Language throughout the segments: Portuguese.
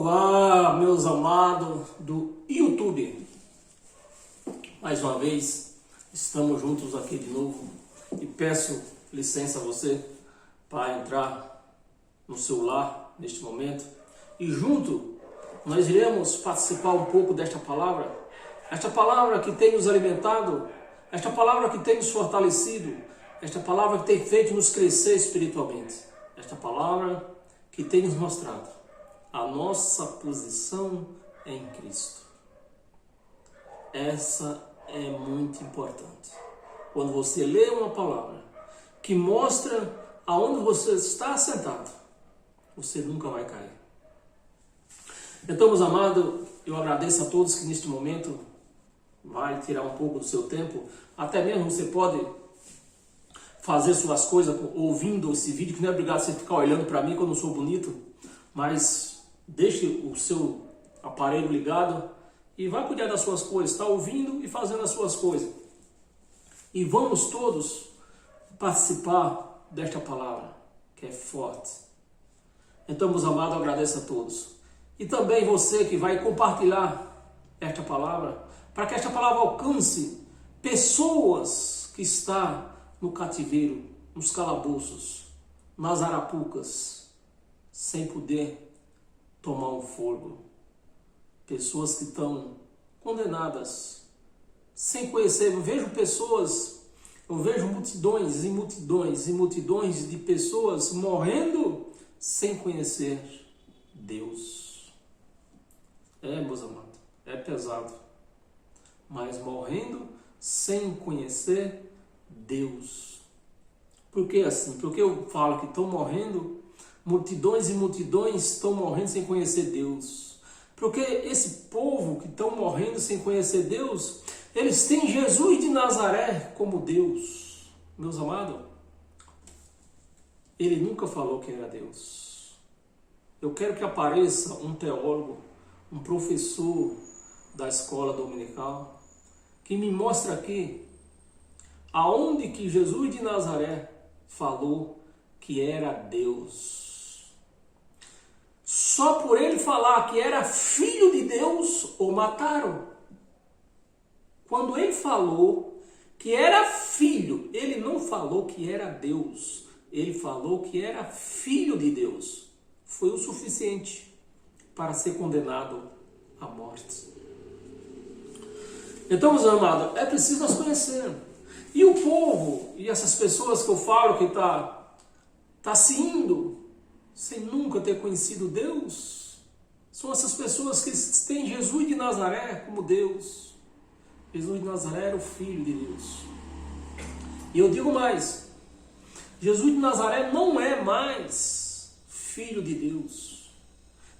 Olá, meus amados do YouTube. Mais uma vez, estamos juntos aqui de novo e peço licença a você para entrar no seu lar neste momento e junto nós iremos participar um pouco desta palavra, esta palavra que tem nos alimentado, esta palavra que tem nos fortalecido, esta palavra que tem feito nos crescer espiritualmente, esta palavra que tem nos mostrado a nossa posição em Cristo. Essa é muito importante. Quando você lê uma palavra que mostra aonde você está assentado, você nunca vai cair. Então, meus amados, eu agradeço a todos que neste momento vai tirar um pouco do seu tempo. Até mesmo você pode fazer suas coisas ouvindo esse vídeo, que não é obrigado você ficar olhando para mim quando eu sou bonito, mas deixe o seu aparelho ligado e vai cuidar das suas coisas, está ouvindo e fazendo as suas coisas. E vamos todos participar desta palavra, que é forte. Então, meus amados, eu agradeço a todos. E também você que vai compartilhar esta palavra, para que esta palavra alcance pessoas que estão no cativeiro, nos calabouços, nas arapucas, sem poder tomar um fôlego. Pessoas que estão condenadas, sem conhecer. Eu vejo multidões e multidões e multidões de pessoas morrendo sem conhecer Deus. Meus amados, é pesado. Mas morrendo sem conhecer Deus. Por que assim? Porque eu falo que estão morrendo, multidões e multidões estão morrendo sem conhecer Deus. Porque esse povo que estão morrendo sem conhecer Deus, eles têm Jesus de Nazaré como Deus. Meus amados, ele nunca falou que era Deus. Eu quero que apareça um teólogo, um professor da escola dominical, que me mostre aqui aonde que Jesus de Nazaré falou que era Deus. Só por ele falar que era filho de Deus, o mataram. Quando ele falou que era filho, ele não falou que era Deus. Ele falou que era filho de Deus. Foi o suficiente para ser condenado à morte. Então, meus amados, é preciso nós conhecermos. E o povo, e essas pessoas que eu falo que tá se indo, sem nunca ter conhecido Deus, são essas pessoas que têm Jesus de Nazaré como Deus. Jesus de Nazaré era o Filho de Deus. E eu digo mais, Jesus de Nazaré não é mais Filho de Deus.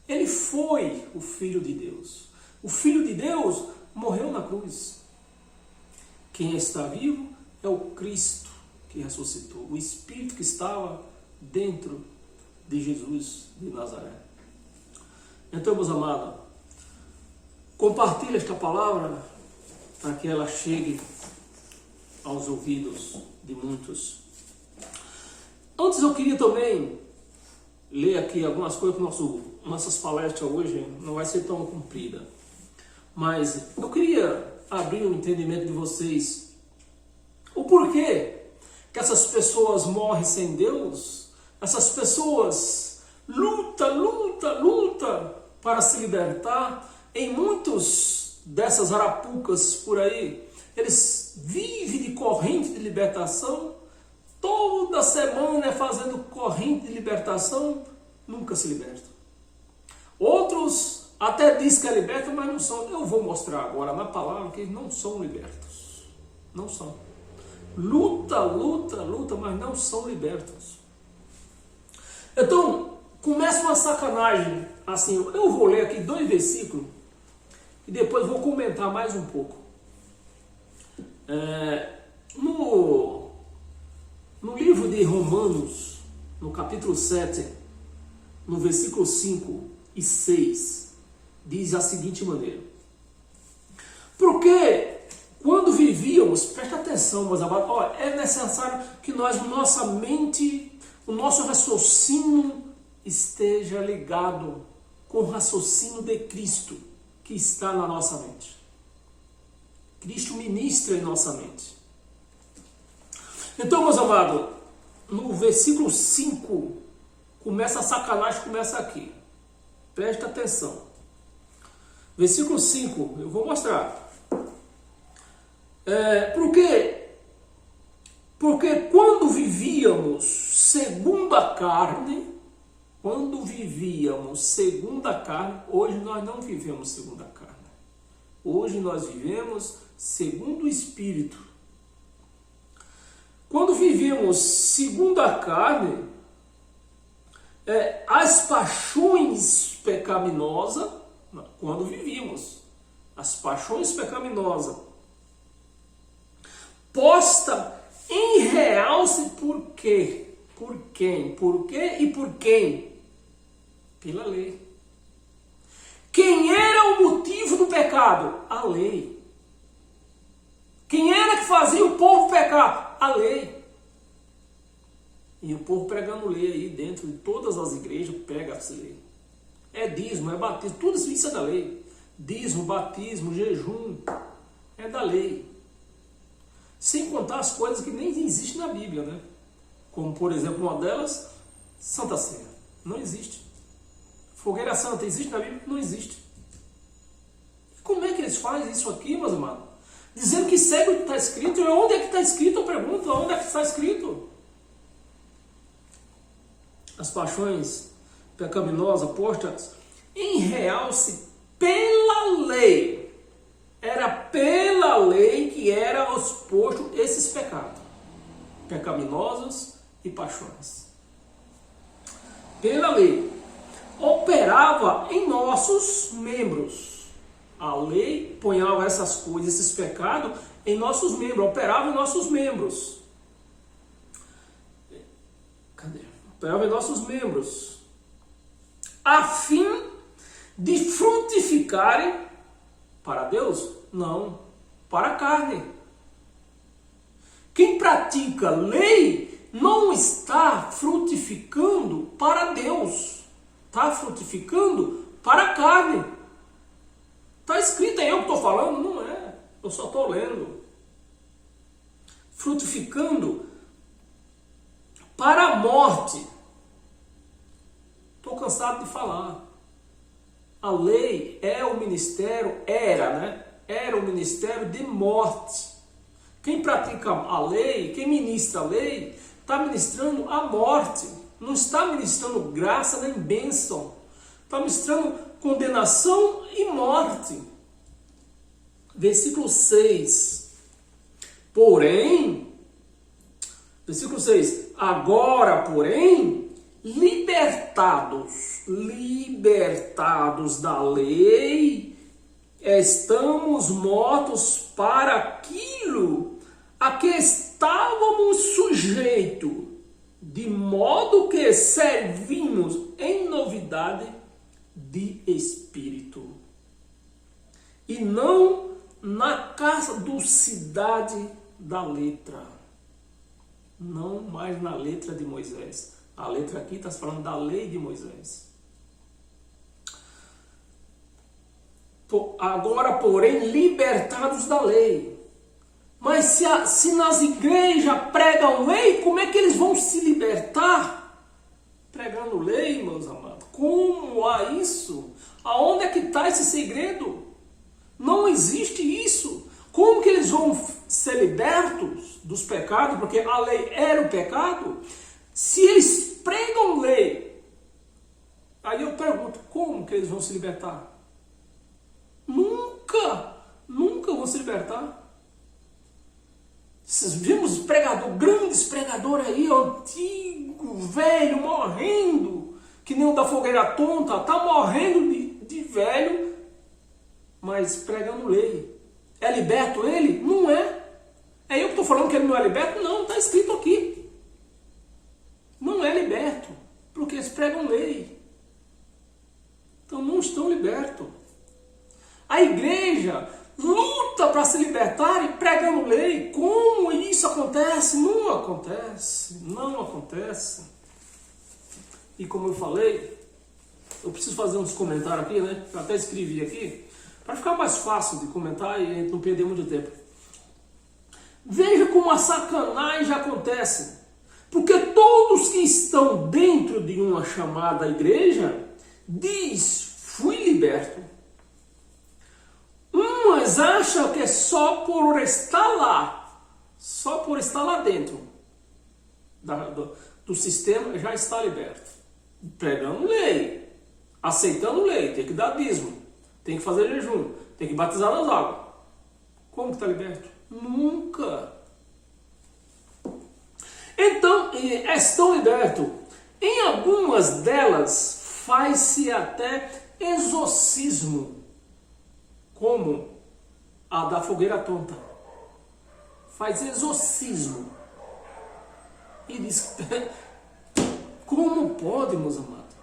Ele foi o Filho de Deus. O Filho de Deus morreu na cruz. Quem está vivo é o Cristo que ressuscitou, o Espírito que estava dentro de Jesus de Nazaré. Então, meus amados, compartilhe esta palavra para que ela chegue aos ouvidos de muitos. Antes eu queria também ler aqui algumas coisas, que nossas palestras hoje não vai ser tão comprida, mas eu queria abrir o entendimento de vocês o porquê que essas pessoas morrem sem Deus. Essas pessoas lutam para se libertar. Em muitos dessas arapucas por aí, eles vivem de corrente de libertação. Toda semana fazendo corrente de libertação, nunca se libertam. Outros até dizem que é liberto, mas não são. Eu vou mostrar agora na palavra que eles não são libertos. Não são. Luta, mas não são libertos. Então, começa uma sacanagem. Assim, eu vou ler aqui 2 versículos e depois vou comentar mais um pouco. No livro de Romanos, no capítulo 7, no versículo 5 e 6, diz a seguinte maneira: porque quando vivíamos, presta atenção, meus amados, é necessário que nossa mente, o nosso raciocínio esteja ligado com o raciocínio de Cristo que está na nossa mente. Cristo ministra em nossa mente. Então, meus amados, no versículo 5, a sacanagem começa aqui. Presta atenção. Versículo 5, eu vou mostrar. Porque quando vivíamos segundo a carne, hoje nós não vivemos segundo a carne. Hoje nós vivemos segundo o Espírito. Quando vivemos segundo a carne, as paixões pecaminosas, quando vivíamos, as paixões pecaminosas, posta em realce por quê? Por quem? Por quê e por quem? Pela lei. Quem era o motivo do pecado? A lei. Quem era que fazia o povo pecar? A lei. E o povo pregando lei aí dentro de todas as igrejas, pega essa lei. É dízimo, é batismo, tudo isso é da lei. Dízimo, batismo, jejum, é da lei. Sem contar as coisas que nem existem na Bíblia, né? Como, por exemplo, uma delas, Santa Ceia. Não existe. Fogueira Santa existe na Bíblia? Não existe. E como é que eles fazem isso aqui, meus amados? Dizendo que segue o que está escrito. E onde é que está escrito? Eu pergunto, onde é que está escrito? As paixões pecaminosas postas em realce pela lei. Era pela lei que era exposto esses pecados pecaminosos e paixões. Pela lei. Operava em nossos membros. A lei punhava essas coisas, esses pecados, em nossos membros. Operava em nossos membros. Operava em nossos membros. A fim de frutificarem para Deus? Não, para a carne. Quem pratica lei não está frutificando para Deus. Está frutificando para a carne. Está escrito aí, eu que estou falando? Não é. Eu só estou lendo. Frutificando para a morte. Estou cansado de falar. A lei é o ministério, era o ministério de morte. Quem pratica a lei, quem ministra a lei, está ministrando a morte. Não está ministrando graça nem bênção. Está ministrando condenação e morte. Versículo 6. Porém, versículo 6. Agora, porém, libertados da lei, estamos mortos para aquilo a que estávamos sujeitos, de modo que servimos em novidade de espírito, e não na caducidade da letra. Não mais na letra de Moisés. A letra aqui está falando da lei de Moisés. Agora, porém, libertados da lei. Mas se nas igrejas pregam lei, como é que eles vão se libertar? Pregando lei, meus amados. Como há isso? Aonde é que está esse segredo? Não existe isso. Como que eles vão ser libertos dos pecados? Porque a lei era o pecado. Se eles pregam lei, aí eu pergunto, como que eles vão se libertar? Nunca vão se libertar. Vimos grandes pregadores aí, antigo, velho, morrendo, que nem o da fogueira tonta, tá morrendo de velho, mas pregando lei. É liberto ele? Não é. É eu que estou falando que ele não é liberto? Não, está escrito aqui. Não é liberto, porque eles pregam lei. Então não estão libertos. A igreja luta para se libertar e pregando lei. Como isso acontece? Não acontece. Não acontece. E como eu falei, eu preciso fazer uns comentários aqui, né? Eu até escrevi aqui, para ficar mais fácil de comentar e a gente não perder muito tempo. Veja como a sacanagem acontece. Porque todos que estão dentro de uma chamada igreja diz, fui liberto. Umas acham que é só por estar lá dentro do sistema, já está liberto. Pregando lei, aceitando lei, tem que dar dízimo, tem que fazer jejum, tem que batizar nas águas. Como que está liberto? Nunca. Então, estão libertos. Em algumas delas faz-se até exorcismo, como a da fogueira tonta. Faz exorcismo. E diz, como pode, meus amados?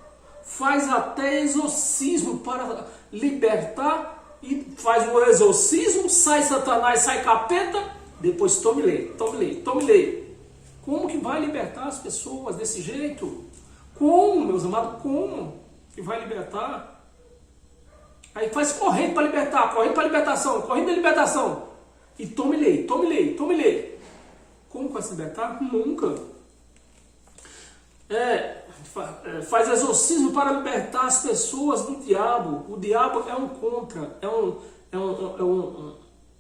Faz até exorcismo para libertar, e faz o exorcismo, sai Satanás, sai capeta, depois tome lei. Como que vai libertar as pessoas desse jeito? Como, meus amados, como que vai libertar? Aí faz corrente para libertar, corrente para libertação, corrente da libertação. E tome lei. Como vai se libertar? Nunca. Faz exorcismo para libertar as pessoas do diabo. O diabo é um contra,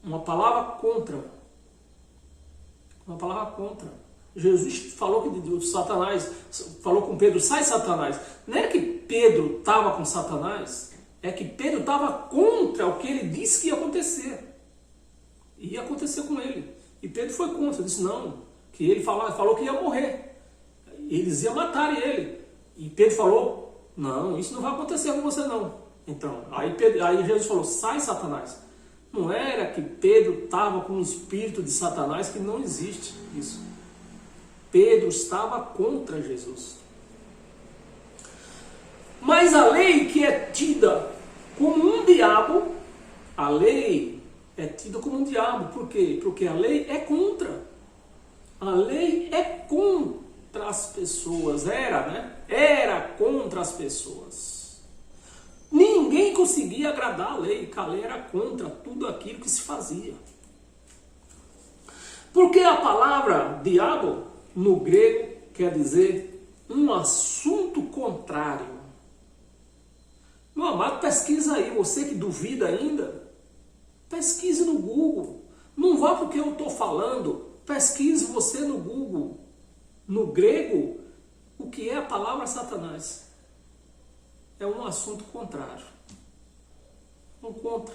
uma palavra contra. Uma palavra contra. Jesus falou que Satanás, falou com Pedro, sai Satanás. Não é que Pedro estava com Satanás, é que Pedro estava contra o que ele disse que ia acontecer. Ia acontecer com ele. E Pedro foi contra, disse não, que ele falou que ia morrer. Eles iam matar ele. E Pedro falou, não, isso não vai acontecer com você não. Então, aí Jesus falou, sai Satanás. Não era que Pedro estava com o espírito de Satanás, que não existe isso. Pedro estava contra Jesus. Mas a lei que é tida como um diabo, a lei é tida como um diabo. Por quê? Porque a lei é contra. A lei é contra as pessoas. Era contra as pessoas. Ninguém conseguia agradar a lei, porque a lei era contra tudo aquilo que se fazia. Porque a palavra diabo, no grego, quer dizer um assunto contrário. Meu amado, pesquisa aí, você que duvida ainda, pesquise no Google. Não vá porque eu estou falando, pesquise você no Google, no grego, o que é a palavra Satanás. É um assunto contrário. Um contra.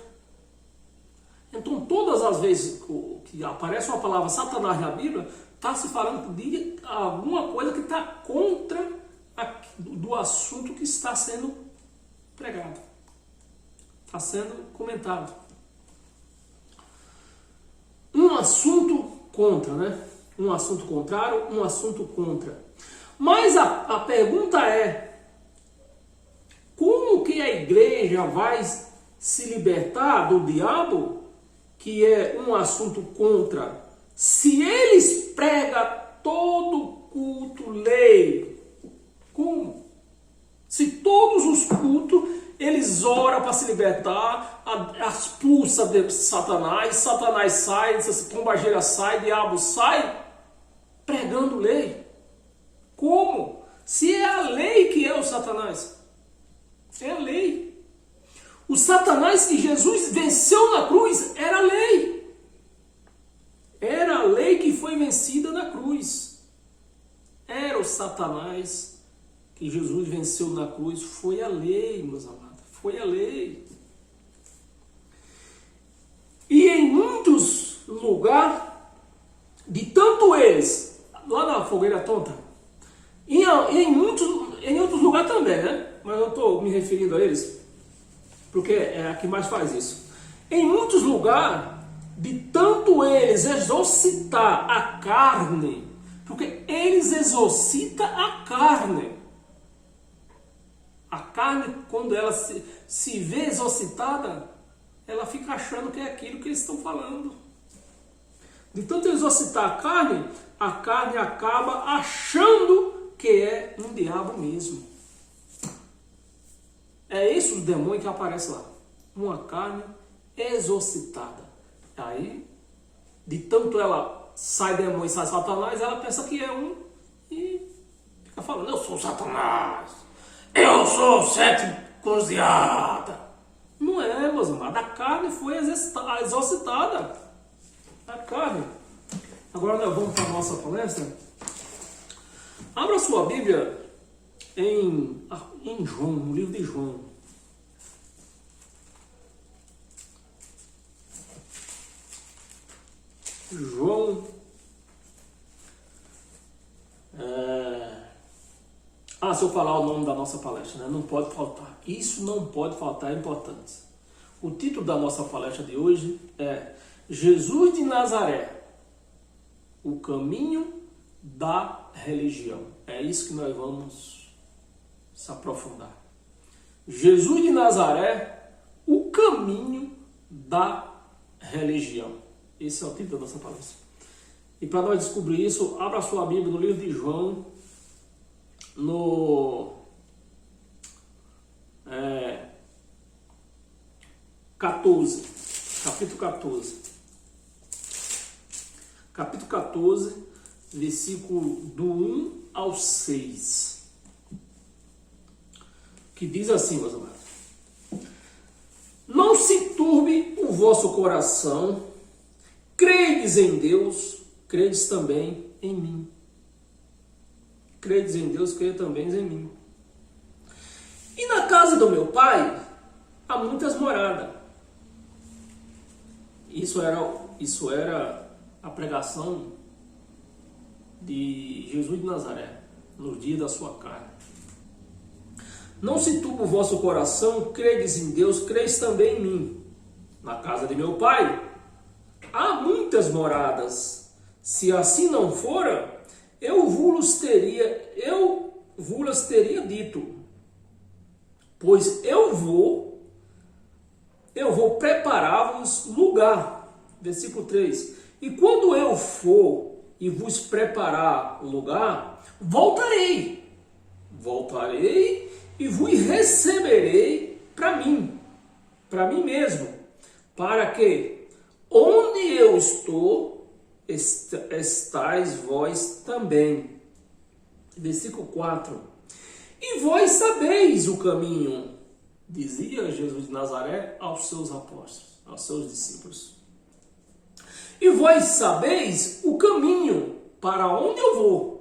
Então, todas as vezes que aparece uma palavra Satanás na Bíblia, está se falando de alguma coisa que está contra do assunto que está sendo pregado. Está sendo comentado. Um assunto contra, né? Um assunto contrário, um assunto contra. Mas a pergunta é, como que a igreja vai se libertar do diabo, que é um assunto contra, se eles pregam todo culto lei? Como? Se todos os cultos eles oram para se libertar, expulsa de Satanás, Satanás sai, pombageira sai, diabo sai, pregando lei. Como? Se é a lei que é o Satanás. É a lei. O Satanás que Jesus venceu na cruz era a lei. Era a lei que foi vencida na cruz. Era o Satanás que Jesus venceu na cruz. Foi a lei, meus amados. Foi a lei. E em muitos lugares, de tanto eles, lá na fogueira tonta, e em outros lugares também, né? Mas eu estou me referindo a eles, porque é a que mais faz isso. Em muitos lugares, de tanto eles exorcitar a carne, porque eles exorcitam a carne. A carne, quando ela se vê exorcitada, ela fica achando que é aquilo que eles estão falando. De tanto exorcitar a carne acaba achando que é um diabo mesmo. É esse o demônio que aparece lá. Uma carne exorcitada. Aí, de tanto ela sai demônio e sai Satanás, ela pensa que é um e fica falando, eu sou Satanás, eu sou sete cruzeada. Não é, meus amados, a carne foi exorcitada. A carne. Agora nós vamos para a nossa palestra. Abra sua Bíblia em João, no livro de João. João. Se eu falar o nome da nossa palestra, né? Não pode faltar. Isso não pode faltar, é importante. O título da nossa palestra de hoje é Jesus de Nazaré, o caminho da religião. É isso que nós vamos se aprofundar. Jesus de Nazaré, o caminho da religião. Esse é o título da nossa palestra. E para nós descobrir isso, abra sua Bíblia no livro de João, no 14, capítulo 14. Capítulo 14, versículo do 1 ao 6. Que diz assim, meus amados. Não se turbe o vosso coração, credes em Deus, credes também em mim. Credes em Deus, credes também em mim. E na casa do meu pai há muitas moradas. Isso era a pregação de Jesus de Nazaré, no dia da sua carne. Não se turbe o vosso coração, credes em Deus, credes também em mim. Na casa de meu pai há muitas moradas. Se assim não fora, eu vos teria dito. Pois eu vou preparar-vos lugar. Versículo 3. E quando eu for e vos preparar lugar, voltarei e vos receberei para mim mesmo, para que onde eu estou, estais vós também. Versículo 4. E vós sabeis o caminho, dizia Jesus de Nazaré aos seus apóstolos, aos seus discípulos. E vós sabeis o caminho para onde eu vou.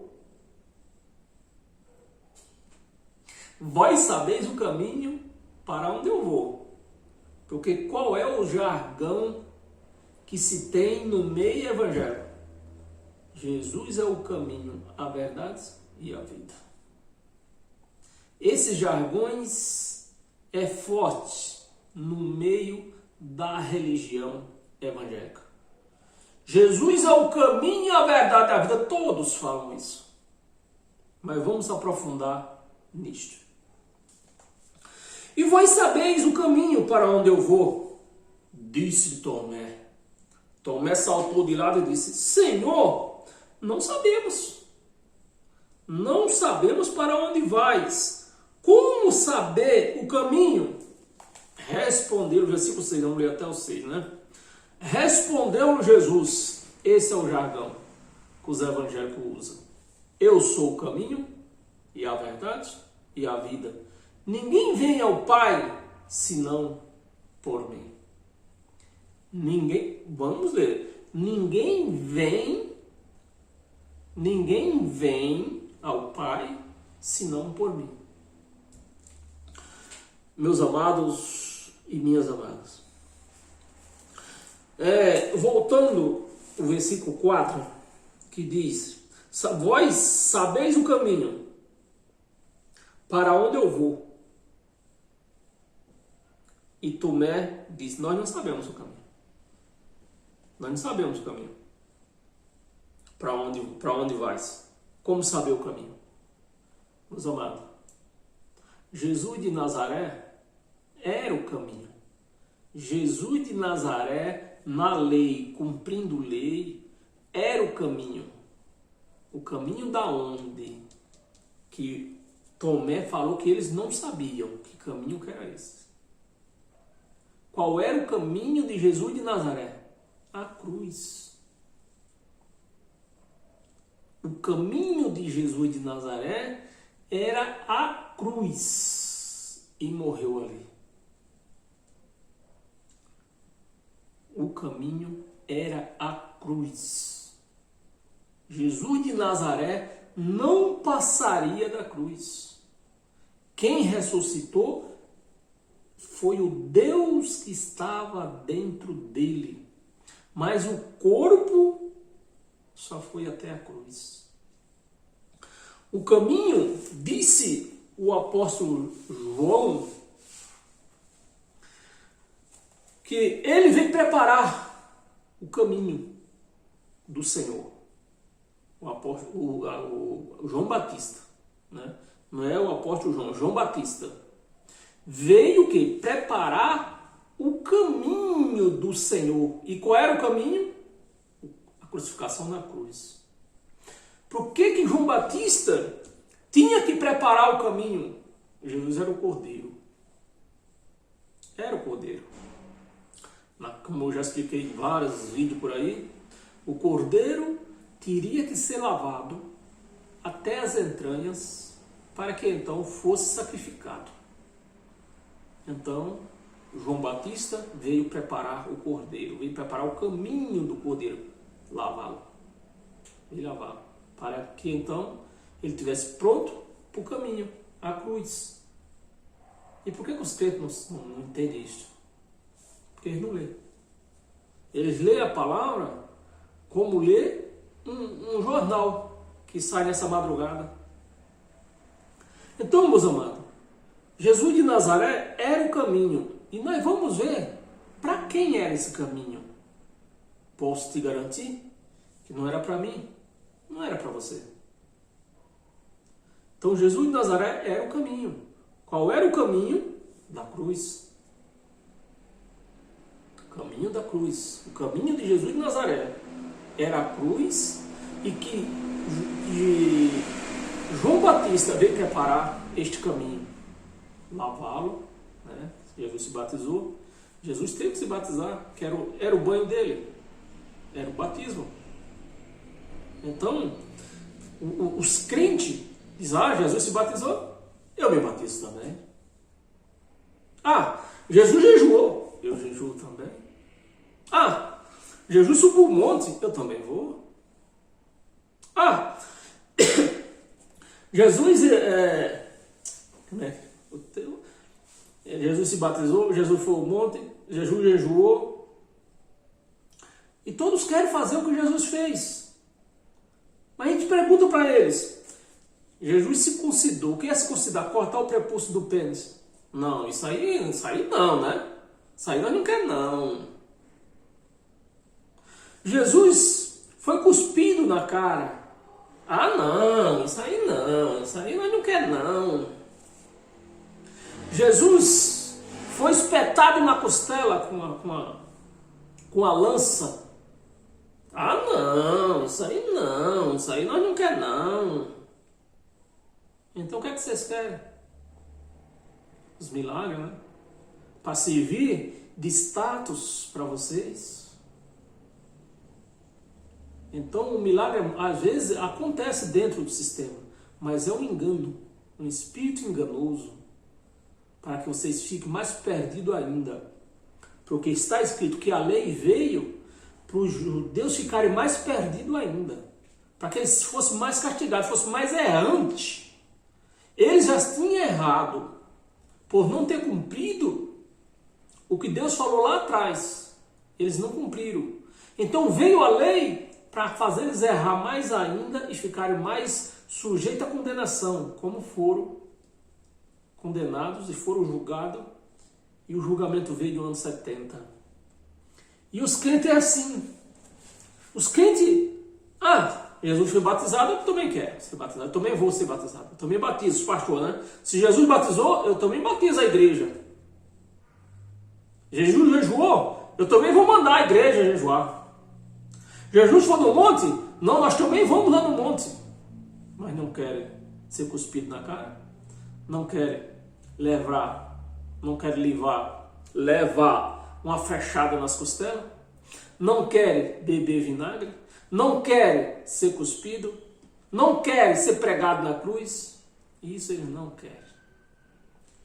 Vós sabeis o caminho para onde eu vou. Porque qual é o jargão que se tem no meio evangélico? Jesus é o caminho, a verdade e a vida. Esses jargões é forte no meio da religião evangélica. Jesus é o caminho, a verdade e a vida. Todos falam isso. Mas vamos aprofundar nisto. E vós sabeis o caminho para onde eu vou, disse Tomé. Tomé saltou de lado e disse, Senhor, não sabemos. Não sabemos para onde vais. Como saber o caminho? Respondeu, versículo 6, vamos ler até o 6, né? Respondeu Jesus, esse é o jargão que os evangélicos usam. Eu sou o caminho e a verdade e a vida. Ninguém vem ao Pai senão por mim. Vamos ler. Ninguém vem ao Pai senão por mim. Meus amados e minhas amadas. Voltando ao versículo 4, que diz, vós sabeis o caminho para onde eu vou. E Tomé diz, nós não sabemos o caminho. Nós não sabemos o caminho. Para onde vais? Como saber o caminho? Meus amados, Jesus de Nazaré era o caminho. Jesus de Nazaré, na lei, cumprindo lei, era o caminho. O caminho da onde? Que Tomé falou que eles não sabiam que caminho que era esse. Qual era o caminho de Jesus de Nazaré? A cruz. O caminho de Jesus de Nazaré era a cruz. E morreu ali. O caminho era a cruz. Jesus de Nazaré não passaria da cruz. Quem ressuscitou foi o Deus que estava dentro dele. Mas o corpo só foi até a cruz. O caminho, disse o apóstolo João, que ele veio preparar o caminho do Senhor. O apóstolo, o João Batista, né? Não é o apóstolo João, João Batista. Veio o quê? Preparar o caminho do Senhor. E qual era o caminho? A crucificação na cruz. Por que João Batista tinha que preparar o caminho? Jesus era o Cordeiro. Era o Cordeiro. Como eu já expliquei em vários vídeos por aí, o Cordeiro teria que ser lavado até as entranhas para que então fosse sacrificado. Então, João Batista veio preparar o Cordeiro, veio preparar o caminho do Cordeiro, lavá-lo. Veio lavá-lo, para que então ele estivesse pronto para o caminho, a cruz. E por que os crentes não entendem isso? Porque eles não lêem. Eles lêem a palavra como lê um jornal que sai nessa madrugada. Então, meus amados, Jesus de Nazaré era o caminho. E nós vamos ver para quem era esse caminho. Posso te garantir que não era para mim, não era para você. Então, Jesus de Nazaré era o caminho. Qual era o caminho? Da cruz. O caminho da cruz. O caminho de Jesus de Nazaré era a cruz, e que João Batista veio preparar este caminho, lavá-lo, né? Jesus se batizou, Jesus teve que se batizar, que era o banho dele, era o batismo. Então, os crentes dizem, Jesus se batizou, eu me batizo também. Jesus jejuou, eu jejuo também. Jesus subiu o monte, eu também vou. Jesus Jesus se batizou, Jesus foi ao monte, Jesus jejuou. E todos querem fazer o que Jesus fez. Mas a gente pergunta para eles, Jesus se circuncidou. O que é circuncidar? Cortar o prepúcio do pênis. Não, isso aí não, né? Isso aí nós não queremos, não. Jesus foi cuspido na cara. Não, isso aí nós não queremos, não. Jesus foi espetado na costela com a lança. Não, isso aí nós não queremos, não. Então o que é que vocês querem? Os milagres, né? Para servir de status para vocês. Então o milagre às vezes acontece dentro do sistema, mas é um engano, um espírito enganoso, para que vocês fiquem mais perdidos ainda. Porque está escrito que a lei veio para os judeus ficarem mais perdidos ainda, para que eles fossem mais castigados, fossem mais errantes. Eles já tinham errado por não ter cumprido o que Deus falou lá atrás. Eles não cumpriram. Então veio a lei para fazer eles errar mais ainda e ficarem mais sujeitos à condenação, como foram condenados e foram julgados, e o julgamento veio no ano 70. E os crentes é assim. Os crentes, Jesus foi batizado, eu também quero ser batizado, eu também vou ser batizado, eu também batizo os pastores, né? Se Jesus batizou, eu também batizo a igreja. Jesus jejuou, eu também vou mandar a igreja jejuar. Jesus foi no monte? Não, nós também vamos lá no monte. Mas não querem ser cuspidos na cara. não querem levar uma flechada nas costelas, não querem beber vinagre, não querem ser cuspido, não querem ser pregado na cruz. Isso eles não querem.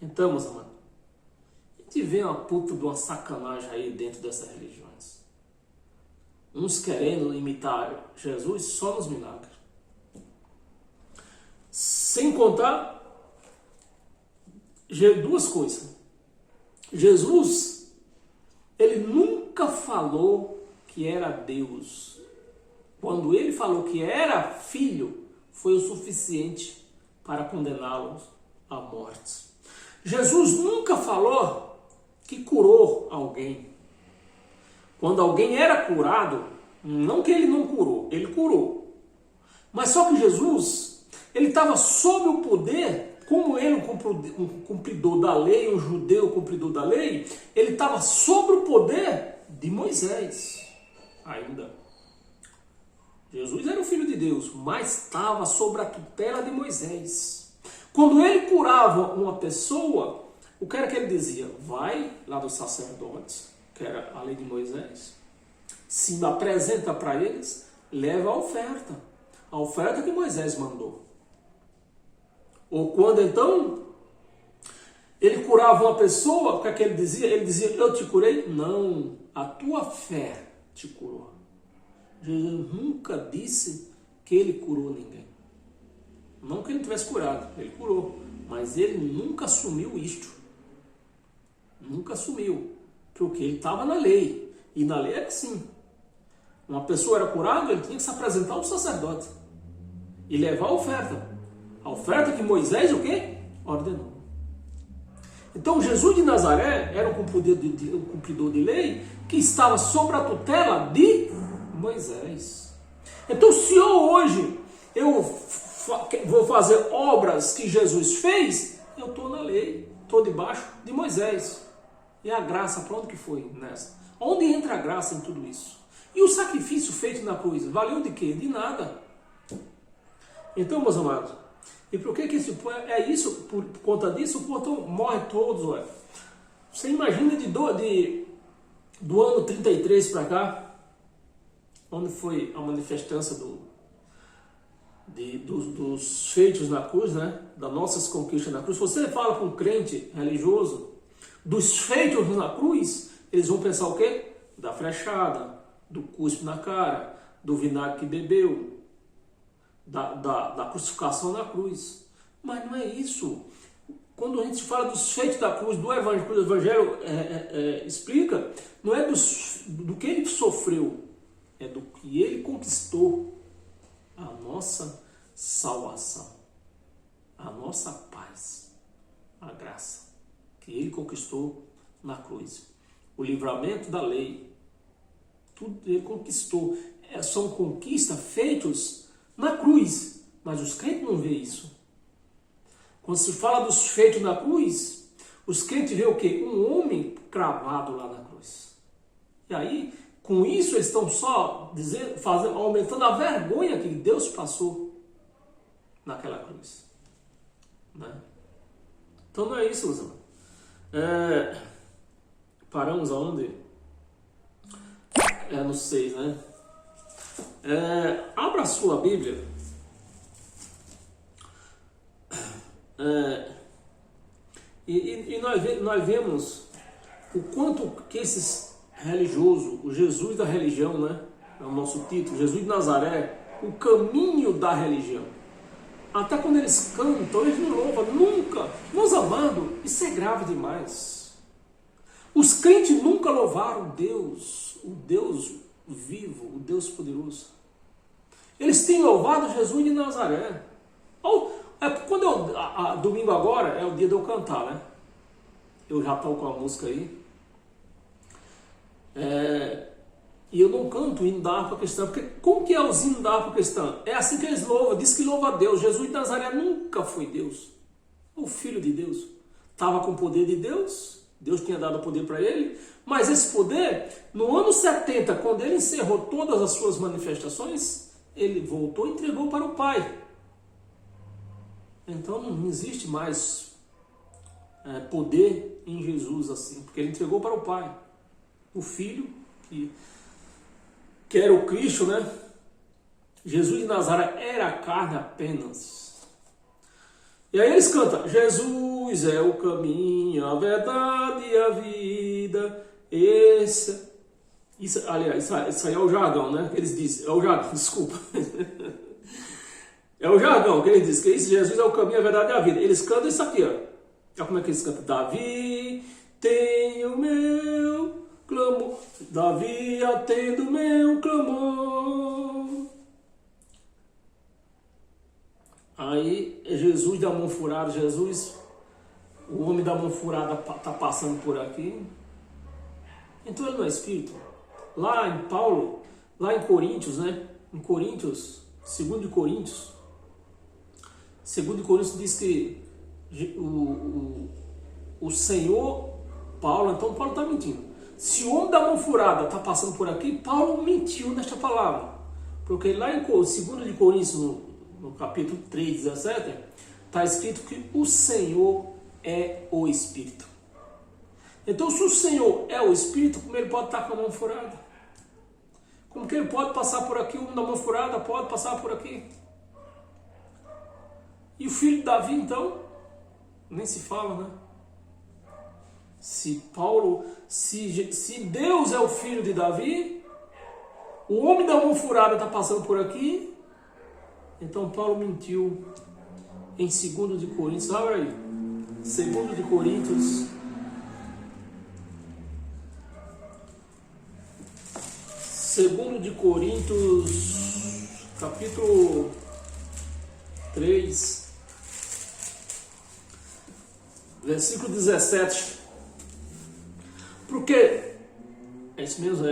Então, meus amados, a gente vê uma puta de uma sacanagem aí dentro dessas religiões. Uns querendo imitar Jesus só nos milagres. Sem contar duas coisas. Jesus, ele nunca falou que era Deus. Quando ele falou que era filho, foi o suficiente para condená-los à morte. Jesus nunca falou que curou alguém. Quando alguém era curado, não que ele não curou, ele curou. Mas só que Jesus, ele estava sob o poder, como ele, um cumpridor da lei, um judeu cumpridor da lei, ele estava sob o poder de Moisés ainda. Jesus era o Filho de Deus, mas estava sob a tutela de Moisés. Quando ele curava uma pessoa, o que era que ele dizia? Vai lá dos sacerdotes, que era a lei de Moisés, se apresenta para eles, leva a oferta que Moisés mandou. Ou quando então ele curava uma pessoa, o que é que ele dizia? Ele dizia, eu te curei? Não, a tua fé te curou. Jesus nunca disse que ele curou ninguém. Não que ele tivesse curado, ele curou. Mas ele nunca assumiu isto. Nunca assumiu. Porque ele estava na lei. E na lei era assim. Uma pessoa era curada, ele tinha que se apresentar ao sacerdote. E levar a oferta. A oferta que Moisés o quê? Ordenou. Então Jesus de Nazaré era um cumpridor de lei que estava sob a tutela de Moisés. Então se eu hoje vou fazer obras que Jesus fez, eu estou na lei, estou debaixo de Moisés. E a graça, para onde que foi nessa? Onde entra a graça em tudo isso? E o sacrifício feito na cruz, valeu de quê? De nada. Então, meus amados, e por que é isso? Por conta disso, o povo morre todos, olha. Você imagina do ano 33 para cá, onde foi a manifestância dos feitos na cruz, né? Das nossas conquistas na cruz. Você fala com um crente religioso dos feitos na cruz, eles vão pensar o quê? Da flechada, do cuspe na cara, do vinagre que bebeu, da crucificação na cruz. Mas não é isso. Quando a gente fala dos feitos da cruz, do Evangelho explica, não é do que ele sofreu, é do que ele conquistou, a nossa salvação, a nossa paz, a graça que ele conquistou na cruz. O livramento da lei, tudo ele conquistou. São conquistas feitas na cruz, mas os crentes não veem isso. Quando se fala dos feitos na cruz, os crentes veem o quê? Um homem cravado lá na cruz. E aí, com isso, eles estão só aumentando a vergonha que Deus passou naquela cruz. Né? Então não é isso, meus irmãos. Paramos aonde? No 6, né? Abra a sua Bíblia. E nós vemos o quanto que esses religiosos, o Jesus da religião, né? É o nosso título, Jesus de Nazaré, o caminho da religião. Até quando eles cantam, eles não louvam nunca. Meus amados, isso é grave demais. Os crentes nunca louvaram Deus, o Deus vivo, o Deus poderoso. Eles têm louvado Jesus de Nazaré. Domingo agora é o dia de eu cantar, né? Eu já estou com a música aí. E eu não canto o hino da harpa cristã, porque como que é o hino da harpa cristã? É assim que eles louvam, diz que louva a Deus. Jesus de Nazaré nunca foi Deus, o Filho de Deus. Estava com o poder de Deus, Deus tinha dado o poder para ele, mas esse poder, no ano 70, quando ele encerrou todas as suas manifestações, ele voltou e entregou para o Pai. Então não existe mais poder em Jesus assim, porque ele entregou para o Pai. O Filho, que era o Cristo, né? Jesus de Nazaré era a carne apenas. E aí eles cantam: Jesus é o caminho, a verdade e a vida. Aliás, isso aí é o jargão, né? Eles dizem, é o jargão, desculpa. É o jargão que eles dizem, que esse Jesus é o caminho, a verdade e a vida. Eles cantam isso aqui, ó. Olha como é que eles cantam: Davi, tem o meu clamor. Davi, atende o meu clamor. Aí é Jesus da mão furada. Jesus, o homem da mão furada, está passando por aqui. Então ele não é espírito. Lá em Paulo, lá em Coríntios, né? Em Coríntios, 2 Coríntios diz que o Senhor, Paulo, então Paulo está mentindo. Se o homem da mão furada está passando por aqui, Paulo mentiu nesta palavra. Porque lá em 2 Coríntios, no capítulo 3, 17, está escrito que o Senhor é o Espírito. Então, se o Senhor é o Espírito, como ele pode estar com a mão furada? Como que ele pode passar por aqui? O homem da mão furada pode passar por aqui. E o filho de Davi, então, nem se fala, né? Se Deus é o filho de Davi, o homem da mão furada está passando por aqui, então Paulo mentiu em 2 de Coríntios. Abre aí. 2 de Coríntios. 2 de Coríntios, capítulo 3, versículo 17. Porque, é isso mesmo,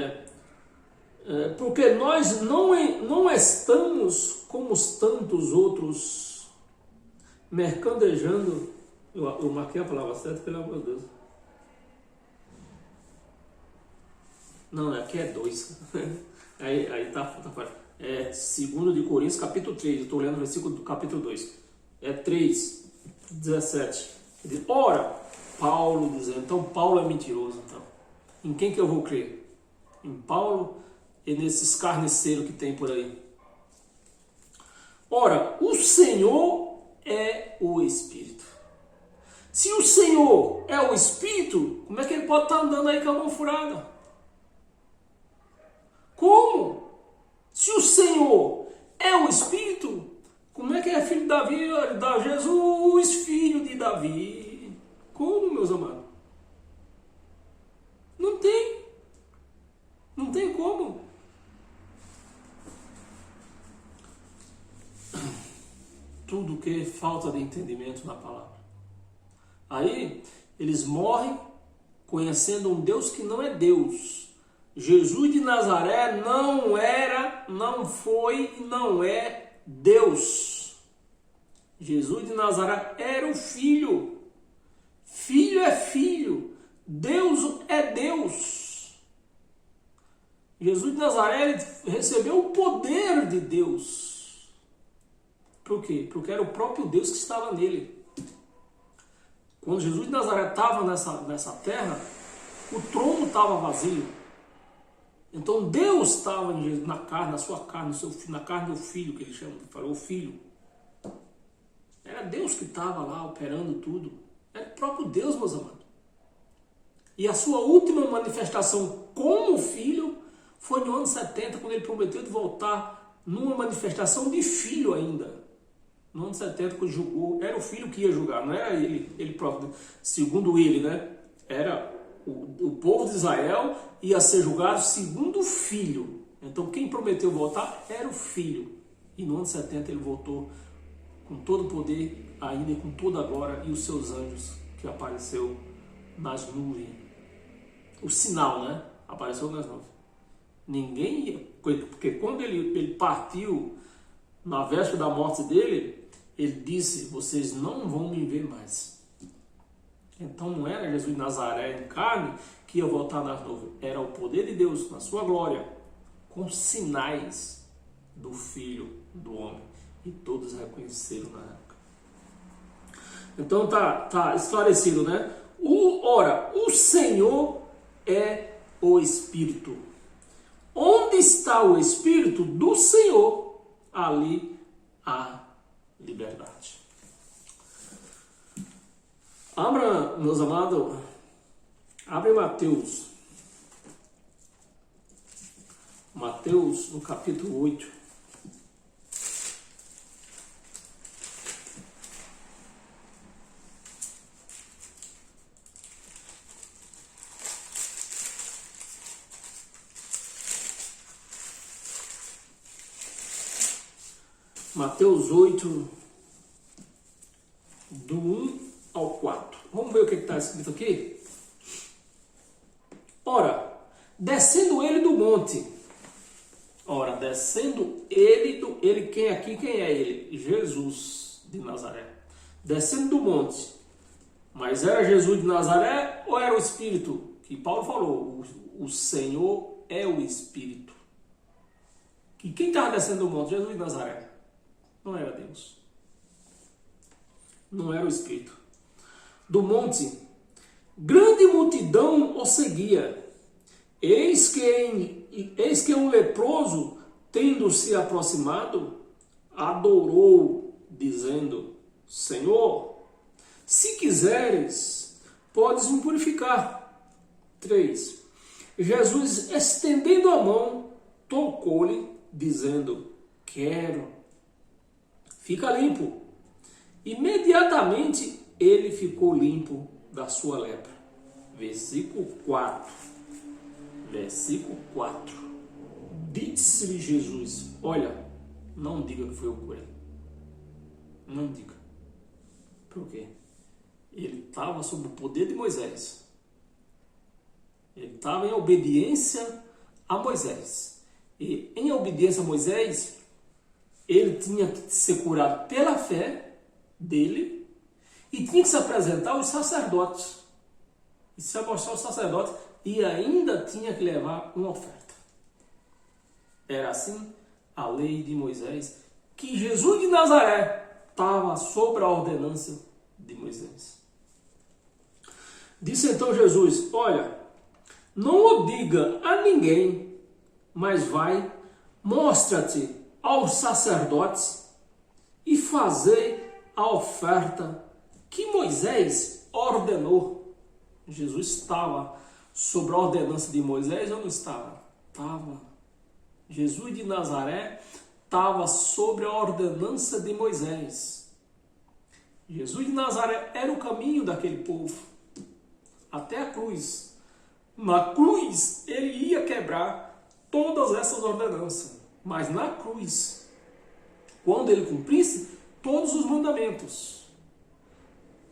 porque nós não estamos como os tantos outros mercadejando. Eu marquei a palavra certa, pelo amor de Deus. Não, aqui é 2. aí tá fora. É 2 de Coríntios, capítulo 3. Eu estou lendo o versículo do capítulo 2. É 3, 17. Ele diz: ora, Paulo dizendo. Então Paulo é mentiroso. Então, em quem que eu vou crer? Em Paulo e nesses carniceiros que tem por aí. Ora, o Senhor é o Espírito. Se o Senhor é o Espírito, como é que ele pode estar andando aí com a mão furada? Como? Se o Senhor é o Espírito, como é que é filho de Davi? Jesus, filho de Davi. Como, meus amados? Não tem. Não tem como. Tudo que é falta de entendimento na palavra. Aí, eles morrem conhecendo um Deus que não é Deus. Jesus de Nazaré não era, não foi e não é Deus. Jesus de Nazaré era o Filho. Filho é filho. Deus é Deus. Jesus de Nazaré recebeu o poder de Deus. Por quê? Porque era o próprio Deus que estava nele. Quando Jesus de Nazaré estava nessa terra, o trono estava vazio. Então Deus estava na carne, na sua carne, no seu filho, na carne do Filho, que ele chama, falou o Filho. Era Deus que estava lá operando tudo. Era o próprio Deus, meus amados. E a sua última manifestação como Filho foi no ano 70, quando ele prometeu de voltar numa manifestação de Filho ainda. No ano 70, quando julgou, era o Filho que ia julgar, não era ele próprio. Segundo ele, né? Era o povo de Israel ia ser julgado segundo o Filho. Então quem prometeu voltar era o Filho. E no ano 70 ele voltou com todo o poder, ainda e com toda a glória, e os seus anjos que apareceu nas nuvens. O sinal, né? Apareceu nas nuvens. Ninguém ia, porque quando ele partiu na véspera da morte dele, ele disse: vocês não vão me ver mais. Então não era Jesus de Nazaré em carne que ia voltar nas nuvens. Era o poder de Deus na sua glória, com sinais do Filho do Homem. E todos reconheceram na época. Então tá esclarecido, né? Ora, o Senhor é o Espírito. Onde está o Espírito do Senhor, ali há liberdade. Abra, meus amados, abre Mateus. Mateus, no capítulo 8. Mateus 8, do 1 ao 4. Vamos ver o que está escrito aqui? Ora, descendo ele do monte. Ora, descendo ele, quem aqui, quem é ele? Jesus de Nazaré. Descendo do monte. Mas era Jesus de Nazaré ou era o Espírito? Que Paulo falou, o Senhor é o Espírito. E quem estava descendo do monte? Jesus de Nazaré. Não era Deus. Não era o Espírito. Do monte, grande multidão o seguia. Eis que um leproso, tendo se aproximado, adorou, dizendo: Senhor, se quiseres, podes me purificar. 3. Jesus, estendendo a mão, tocou-lhe, dizendo: Quero. Fica limpo. Imediatamente ele ficou limpo da sua lepra. Versículo 4. Versículo 4. Disse-lhe Jesus: Olha, não diga que foi eu que curei. Não diga. Por quê? Ele estava sob o poder de Moisés. Ele estava em obediência a Moisés. E em obediência a Moisés, ele tinha que ser curado pela fé dele e tinha que se apresentar aos sacerdotes. E se mostrar aos sacerdotes e ainda tinha que levar uma oferta. Era assim a lei de Moisés, que Jesus de Nazaré estava sob a ordenança de Moisés. Disse então Jesus: Olha, não o diga a ninguém, mas vai, mostra-te aos sacerdotes e fazei a oferta que Moisés ordenou. Jesus estava sob a ordenança de Moisés ou não estava? Estava. Jesus de Nazaré estava sobre a ordenança de Moisés. Jesus de Nazaré era o caminho daquele povo até a cruz. Na cruz ele ia quebrar todas essas ordenanças. Mas na cruz, quando ele cumprisse todos os mandamentos,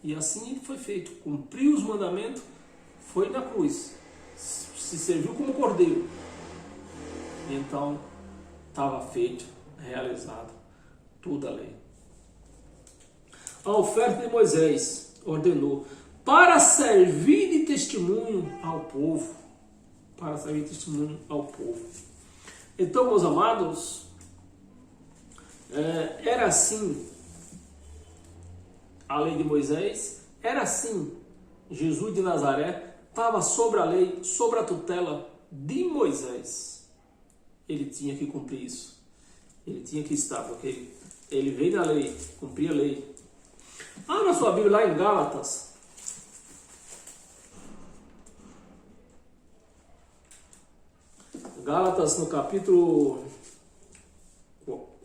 e assim foi feito, cumpriu os mandamentos, foi na cruz, se serviu como cordeiro, então estava feito, realizado toda a lei. A oferta de Moisés ordenou para servir de testemunho ao povo, para servir de testemunho ao povo. Então, meus amados, era assim a lei de Moisés, era assim Jesus de Nazaré, estava sobre a lei, sobre a tutela de Moisés. Ele tinha que cumprir isso. Ele tinha que estar, porque ele veio da lei, cumpria a lei. Abra sua Bíblia lá em Gálatas. Gálatas no capítulo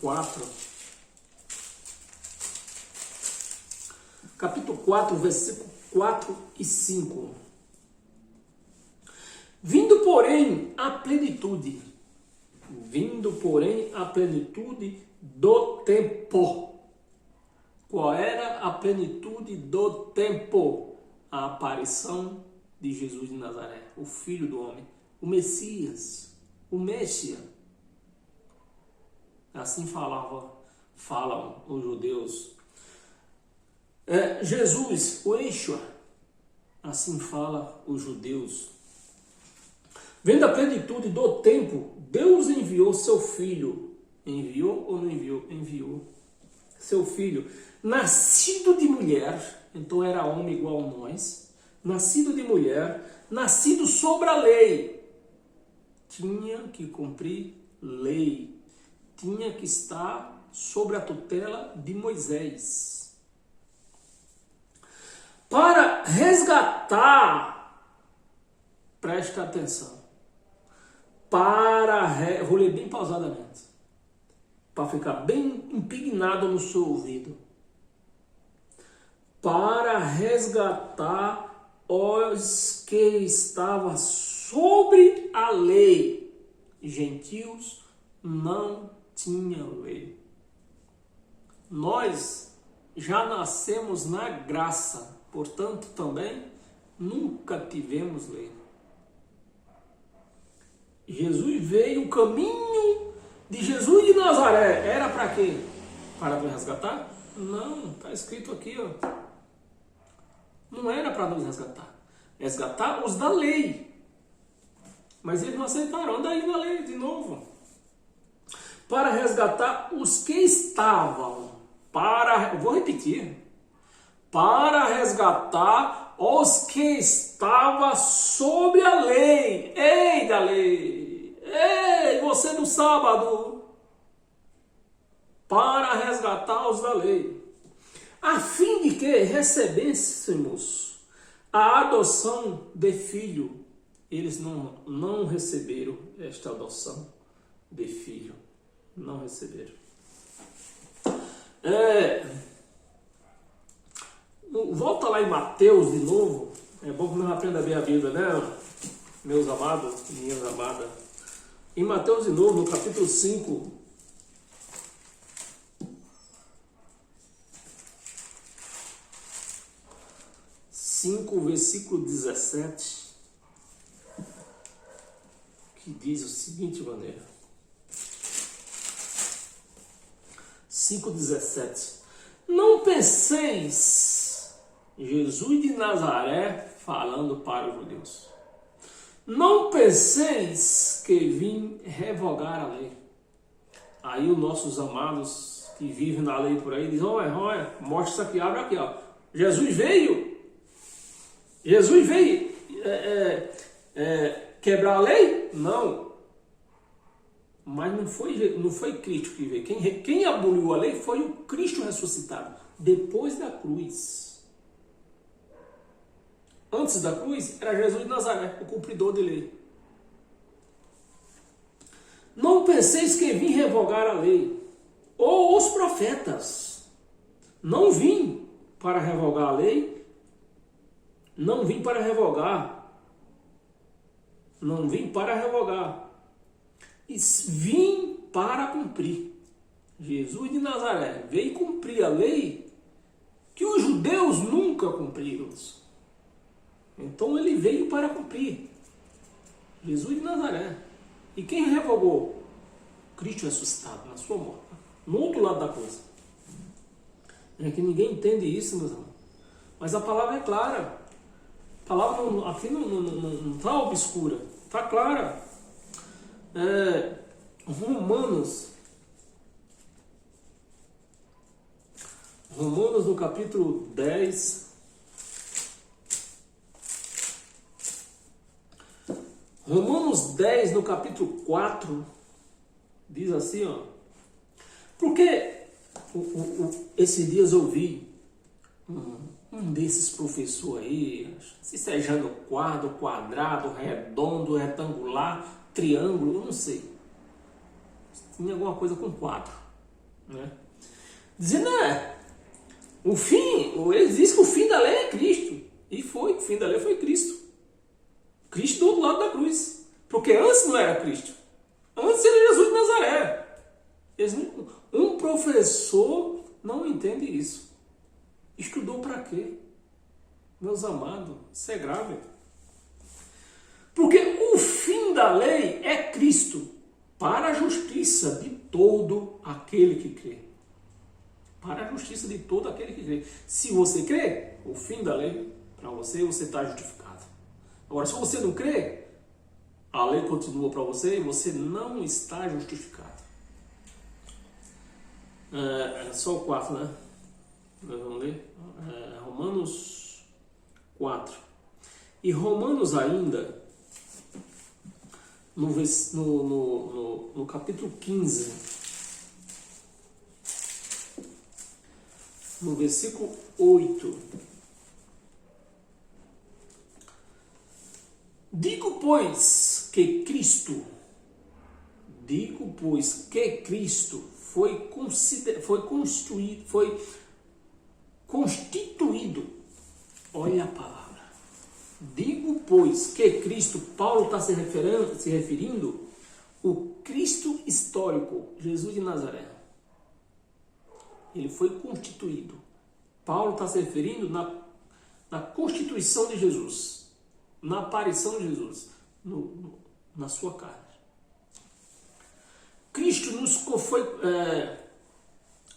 4. Capítulo 4, versículo 4 e 5. Vindo, porém, a plenitude do tempo. Qual era a plenitude do tempo? A aparição de Jesus de Nazaré, o Filho do Homem, o Messias, o Messias. Assim falam os judeus. Jesus, o Yeshua, assim fala os judeus. Vendo a plenitude do tempo, Deus enviou seu Filho. Enviou ou não enviou? Enviou seu Filho, nascido de mulher, Então era homem igual a nós, nascido de mulher, nascido sobre a lei. Tinha que cumprir lei. Tinha que estar sobre a tutela de Moisés. Para resgatar, preste atenção, vou ler bem pausadamente, para ficar bem impregnado no seu ouvido. Para resgatar os que estavam sobre a lei. Gentios não tinham lei. Nós já nascemos na graça, portanto também nunca tivemos lei. Jesus veio, o caminho de Jesus de Nazaré era para quê? Para nos resgatar? Não, está escrito aqui, ó. Não era para nos resgatar. Resgatar os da lei. Mas eles não aceitaram. Anda aí na lei de novo. Para resgatar os que estavam. Vou repetir. Para resgatar os que estavam sobre a lei. Ei, da lei. Ei, você do sábado. Para resgatar os da lei. A fim de que recebêssemos a adoção de filho. Eles não receberam esta adoção de filho. Não receberam. Volta lá em Mateus de novo. É bom que nós aprendamos bem a Bíblia, né? Meus amados, minhas amadas. Em Mateus de novo, no capítulo 5. 5, versículo 17, que diz o seguinte maneira. 5,17. Não penseis, Jesus de Nazaré falando para os judeus. Não penseis que vim revogar a lei. Aí os nossos amados que vivem na lei por aí dizem, olha, mostra isso aqui, abre aqui, ó. Jesus veio quebrar a lei? Não. Mas não foi Cristo que veio. Quem aboliu a lei foi o Cristo ressuscitado, depois da cruz. Antes da cruz, era Jesus de Nazaré, o cumpridor de lei. Não penseis que vim revogar a lei, ou os profetas. Não vim para revogar a lei, não vim para revogar. Não vim para revogar. E vim para cumprir. Jesus de Nazaré veio cumprir a lei que os judeus nunca cumpriram. Então ele veio para cumprir. Jesus de Nazaré. E quem revogou? Cristo ressuscitado na sua morte. No outro lado da coisa. É que ninguém entende isso, meus irmãos. Mas a palavra é clara. A palavra aqui não está obscura. Está clara. Romanos no capítulo 10. Romanos 10, no capítulo 4, diz assim, ó. Porque esses dias eu vi um desses professores aí, se é Jânio Quadro, quadrado, redondo, retangular, triângulo, eu não sei. Tinha alguma coisa com quadro, né? Dizendo, ele diz que o fim da lei é Cristo. E foi, o fim da lei foi Cristo. Cristo do outro lado da cruz. Porque antes não era Cristo. Antes era Jesus de Nazaré. Um professor não entende isso. Estudou para quê? Meus amados, isso é grave. Porque o fim da lei é Cristo para a justiça de todo aquele que crê. Para a justiça de todo aquele que crê. Se você crê, o fim da lei, para você está justificado. Agora, se você não crê, a lei continua para você e você não está justificado. Só o 4, né? Nós vamos ler Romanos 4. E Romanos ainda, no capítulo 15, no versículo 8. Digo, pois, que Cristo foi constituído. Olha a palavra. Digo, pois, que Cristo, Paulo está se referindo o Cristo histórico, Jesus de Nazaré. Ele foi constituído. Paulo está se referindo na constituição de Jesus, na aparição de Jesus, na sua carne. Cristo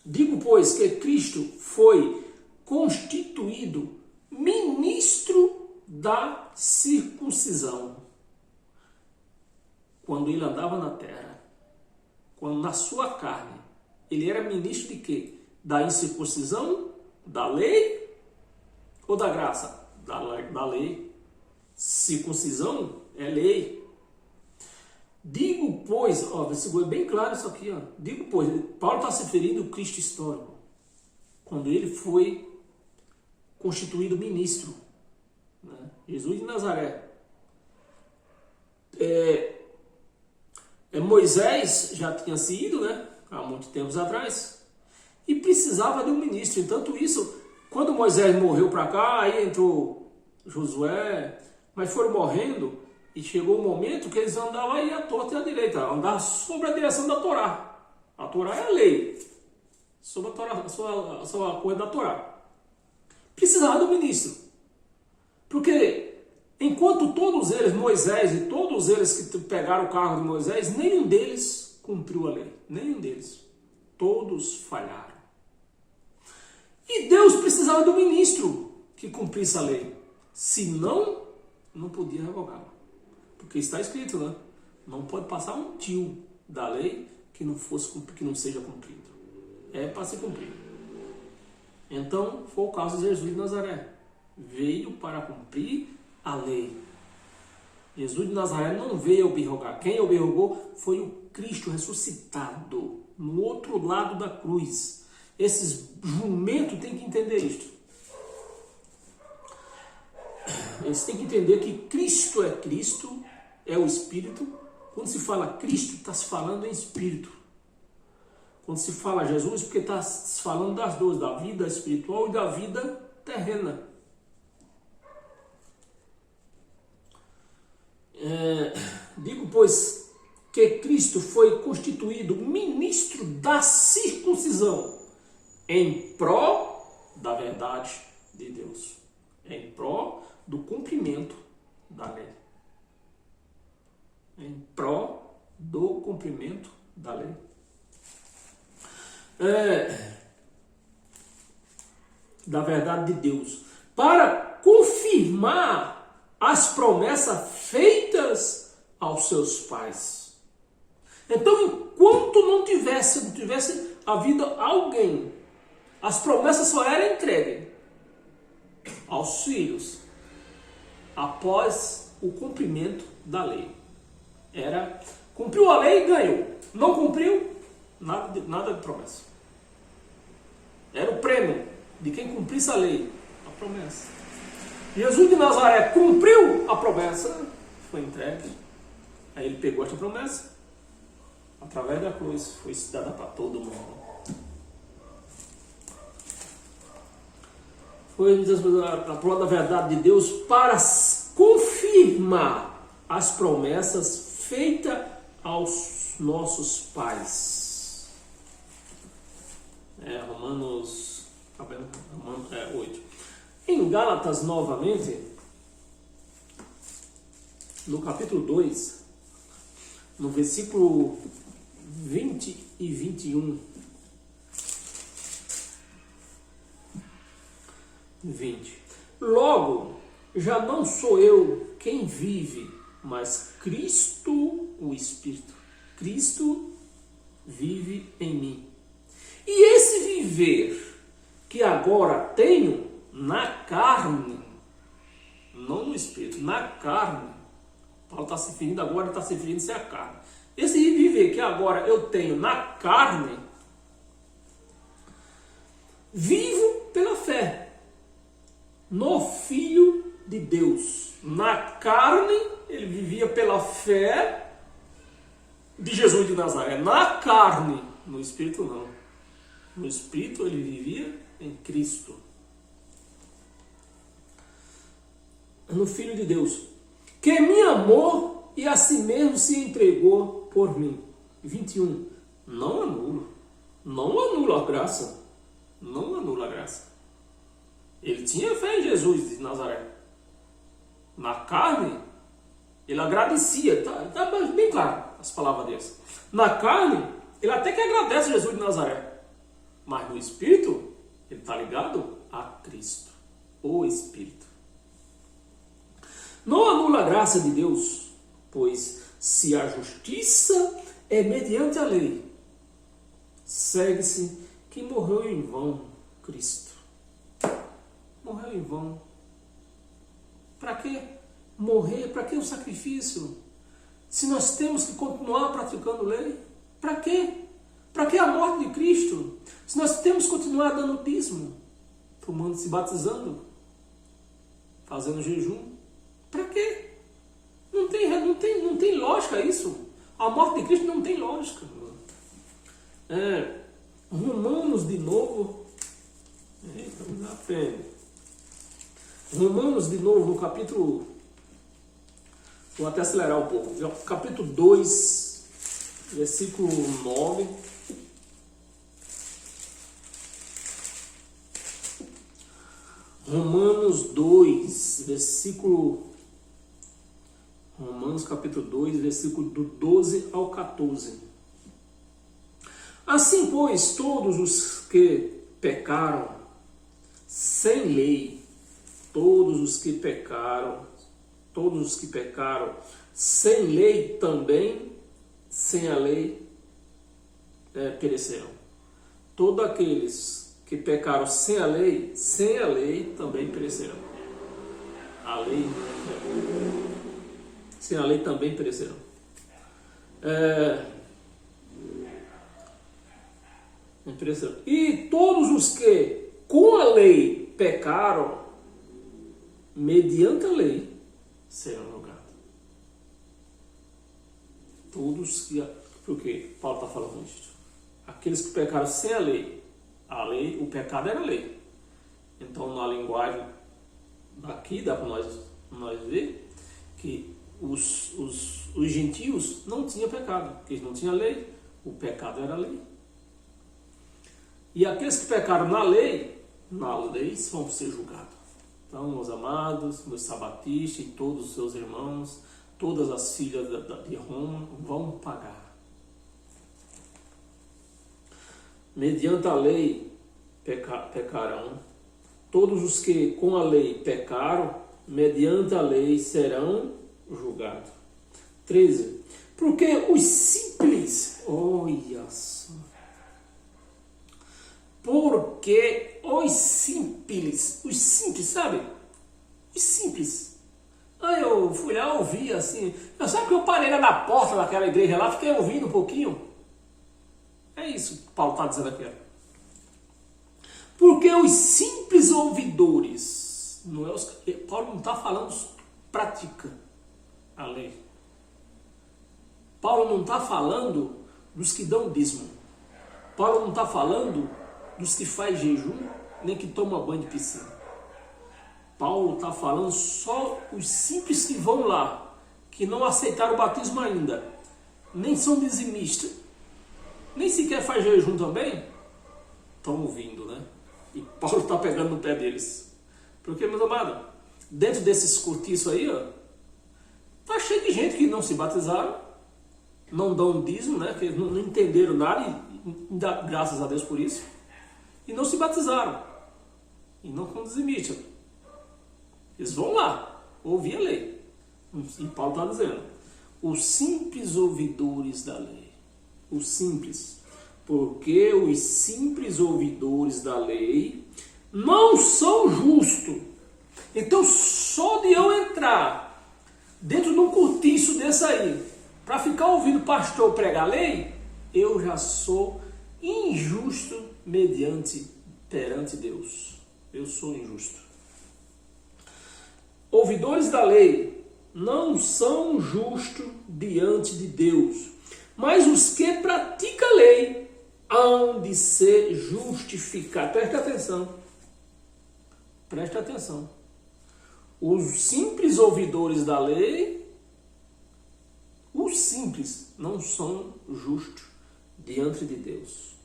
digo, pois, que Cristo foi constituído ministro da circuncisão quando ele andava na terra, quando na sua carne ele era ministro de quê? Da incircuncisão, da lei ou da graça? Da lei. Circuncisão é lei. Digo, pois, versículo é bem claro isso aqui, digo, pois, Paulo está se referindo ao Cristo histórico, quando ele foi constituído ministro, né? Jesus de Nazaré. Moisés já tinha sido, né, há muitos tempos atrás, e precisava de um ministro. Tanto isso, quando Moisés morreu para cá, aí entrou Josué, mas foram morrendo, e chegou um momento que eles andavam aí à torta e à direita, andavam sobre a direção da Torá. A Torá é a lei, sobre a Torá, sobre a coisa da Torá. Precisava do ministro, porque enquanto todos eles, Moisés e todos eles que pegaram o cargo de Moisés, nenhum deles cumpriu a lei, nenhum deles, todos falharam. E Deus precisava do ministro que cumprisse a lei, senão não podia revogá-la, porque está escrito, né? Não pode passar um tio da lei que não seja cumprido, é para ser cumprido. Então foi o caso de Jesus de Nazaré, veio para cumprir a lei. Jesus de Nazaré não veio obirrogar. Quem obirrogou foi o Cristo ressuscitado no outro lado da cruz. Esses jumentos têm que entender isto. Eles têm que entender que Cristo, é o Espírito. Quando se fala Cristo, está se falando em Espírito. Quando se fala Jesus, porque está se falando das duas, da vida espiritual e da vida terrena. Digo, pois, que Cristo foi constituído ministro da circuncisão em pró da verdade de Deus, em pró do cumprimento da lei. Em pró do cumprimento da lei. Da verdade de Deus, para confirmar as promessas feitas aos seus pais. Então, enquanto não tivesse havido alguém, as promessas só eram entregues aos filhos após o cumprimento da lei. Cumpriu a lei e ganhou. Não cumpriu, nada de promessa. Era o prêmio de quem cumprisse a lei, a promessa. Jesus de Nazaré cumpriu a promessa, foi entregue. Aí ele pegou esta promessa, através da cruz, foi dada para todo mundo. Foi a prova da verdade de Deus para confirmar as promessas feitas aos nossos pais. Romanos 8. Em Gálatas, novamente, no capítulo 2, no versículo 20 e 21. 20. Logo, já não sou eu quem vive, mas Cristo, o Espírito. Cristo vive em mim. E esse viver que agora tenho na carne, não no espírito, na carne. Paulo está se referindo agora, está se referindo-se à carne. Esse viver que agora eu tenho na carne, vivo pela fé no Filho de Deus. Na carne, ele vivia pela fé de Jesus de Nazaré. Na carne, no espírito não. No espírito ele vivia em Cristo. No Filho de Deus, que me amou e a si mesmo se entregou por mim. 21. Não anula a graça. Não anula a graça. Ele tinha fé em Jesus de Nazaré. Na carne, ele agradecia. Está bem claro as palavras deles. Na carne, ele até que agradece Jesus de Nazaré. Mas no espírito, ele está ligado a Cristo, o Espírito. Não anula a graça de Deus, pois se a justiça é mediante a lei, segue-se que morreu em vão Cristo. Morreu em vão. Para que morrer? Para que o sacrifício? Se nós temos que continuar praticando lei, para quê? Para que a morte de Cristo? Se nós temos que continuar dando dízimo, tomando, se batizando, fazendo jejum, para quê? Não tem lógica isso. A morte de Cristo não tem lógica. Romanos de novo. Estamos na frente. Romanos de novo, no capítulo. Vou até acelerar um pouco. Capítulo 2, versículo 9. Romanos 2, versículo. Romanos capítulo 2, versículo do 12 ao 14. Assim, pois, todos os que pecaram sem lei, todos os que pecaram sem lei também, sem a lei, perecerão. Todos aqueles que pecaram sem a lei também perecerão. A lei, sem a lei também perecerão. E todos os que com a lei pecaram, mediante a lei, serão julgados. Todos que... Por que Paulo está falando isso? Aqueles que pecaram sem a lei, o pecado era a lei. Então, na linguagem daqui, dá para nós ver que os gentios não tinham pecado, porque eles não tinham lei, o pecado era a lei. E aqueles que pecaram na lei vão ser julgados. Então, meus amados, meus sabatistas e todos os seus irmãos, todas as filhas de Roma vão pagar. Mediante a lei pecarão. Todos os que com a lei pecaram, mediante a lei serão julgados. 13. Porque os simples, olha só. Porque os simples, sabe? Os simples. Aí eu fui lá, ouvi assim. Sabe que eu parei lá na porta daquela igreja lá, fiquei ouvindo um pouquinho. É isso que Paulo está dizendo aqui. Porque os simples ouvidores, Paulo não está falando prática a lei. Paulo não está falando dos que dão dízimo. Paulo não está falando dos que faz jejum, nem que toma banho de piscina. Paulo está falando só os simples que vão lá, que não aceitaram o batismo ainda, nem são dizimistas, nem sequer faz jejum também, estão ouvindo, né? E Paulo está pegando no pé deles. Porque, meus amados, dentro desses cortiços aí, tá cheio de gente que não se batizaram, não dão dízimo, né? Que não entenderam nada e dá graças a Deus por isso. E não se batizaram. E não são dizimistas. Eles vão lá, ouvir a lei. E Paulo está dizendo, os simples ouvidores da lei. Os simples. porque os simples ouvidores da lei não são justos. Então, só de eu entrar dentro de um cortiço desse aí, para ficar ouvindo o pastor pregar a lei, eu já sou injusto perante Deus. Eu sou injusto. Ouvidores da lei não são justos diante de Deus, mas os que praticam a lei hão de ser justificados. Presta atenção. Presta atenção. Os simples ouvidores da lei, os simples, não são justos diante de Deus.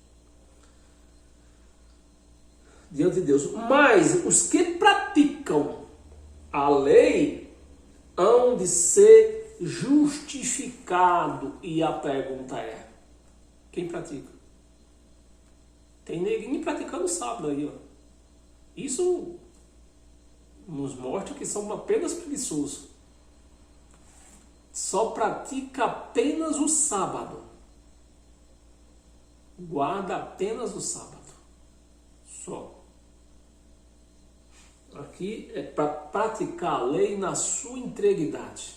Diante de Deus. Mas os que praticam a lei hão de ser justificados. E a pergunta é: quem pratica? Tem neguinho praticando o sábado aí, ó. Isso nos mostra que são apenas preguiçosos. Só pratica apenas o sábado. Guarda apenas o sábado. Só. Aqui é para praticar a lei na sua integridade.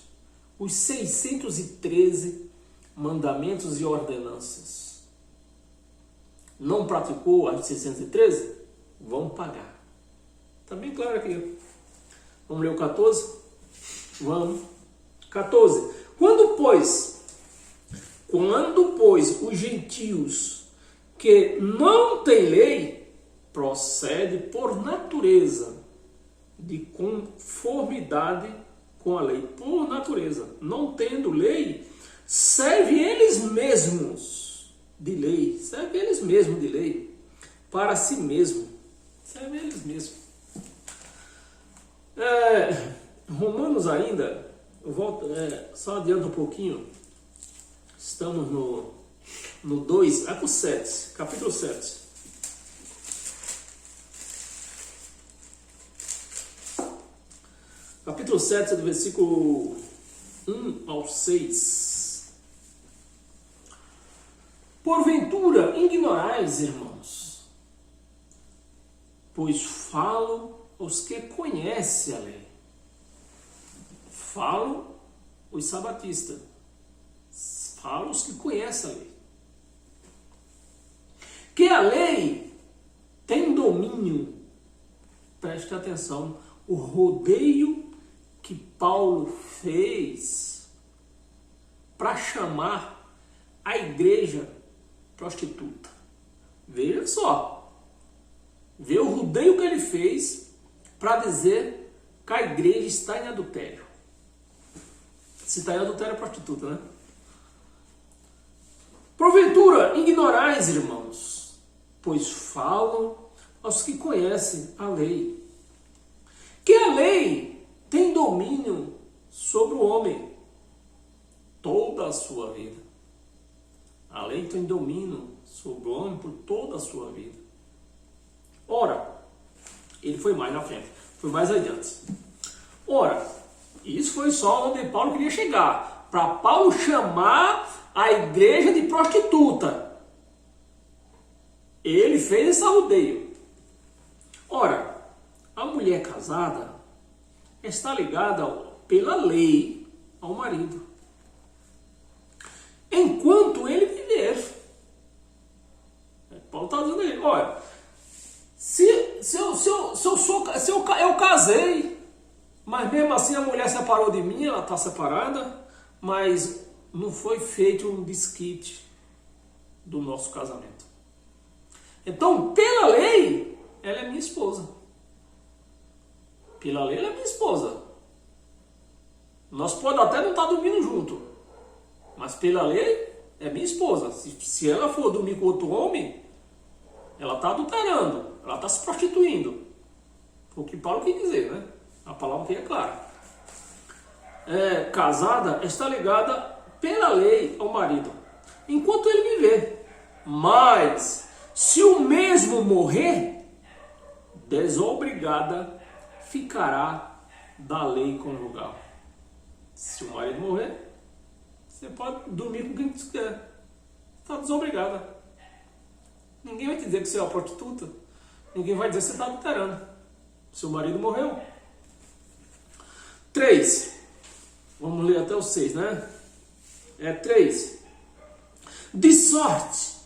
Os 613 mandamentos e ordenanças. Não praticou as 613? Vão pagar. Está bem claro aqui. Vamos ler o 14? Vamos. 14. Quando, pois, os gentios que não têm lei, procede por natureza de conformidade com a lei. Por natureza. Não tendo lei, serve eles mesmos de lei. Serve eles mesmos de lei. Para si mesmo. Serve eles mesmos. Romanos ainda, eu volto, só adianta um pouquinho, estamos no 2, para o 7, capítulo 7. Capítulo 7, do versículo 1 ao 6. Porventura, ignorais, irmãos, pois falo os que conhecem a lei. Falo os sabatistas. Falo os que conhecem a lei. Que a lei tem domínio. Preste atenção. O rodeio que Paulo fez para chamar a igreja prostituta. Veja só. Vê o rodeio que ele fez para dizer que a igreja está em adultério. Se está em adultério é prostituta, né? Porventura, ignorais, irmãos, pois falam aos que conhecem a lei, que a lei tem domínio sobre o homem toda a sua vida. A lei tem domínio sobre o homem por toda a sua vida. Ora, ele foi mais na frente, foi mais adiante. Ora, isso foi só onde Paulo queria chegar. Para Paulo chamar a igreja de prostituta. Ele fez esse rodeio. Ora, a mulher casada está ligada pela lei ao marido. Enquanto ele viver. Paulo está dizendo aí, olha, eu casei, mas mesmo assim a mulher separou de mim, ela está separada, mas não foi feito um desquite do nosso casamento. Então, pela lei, ela é minha esposa. Pela lei, ela é minha esposa. Nós podemos até não estar dormindo junto, mas pela lei, é minha esposa. Se ela for dormir com outro homem, ela está adulterando, ela está se prostituindo. Foi o que Paulo quer dizer, né? A palavra aqui é clara. Casada está ligada pela lei ao marido, enquanto ele viver. Mas, se o mesmo morrer, desobrigada ficará da lei conjugal. Se o marido morrer, você pode dormir com quem quiser. Está desobrigada. Ninguém vai te dizer que você é uma prostituta. Ninguém vai dizer que você está adulterando. Seu marido morreu. 3. Vamos ler até o 6, né? 3. De sorte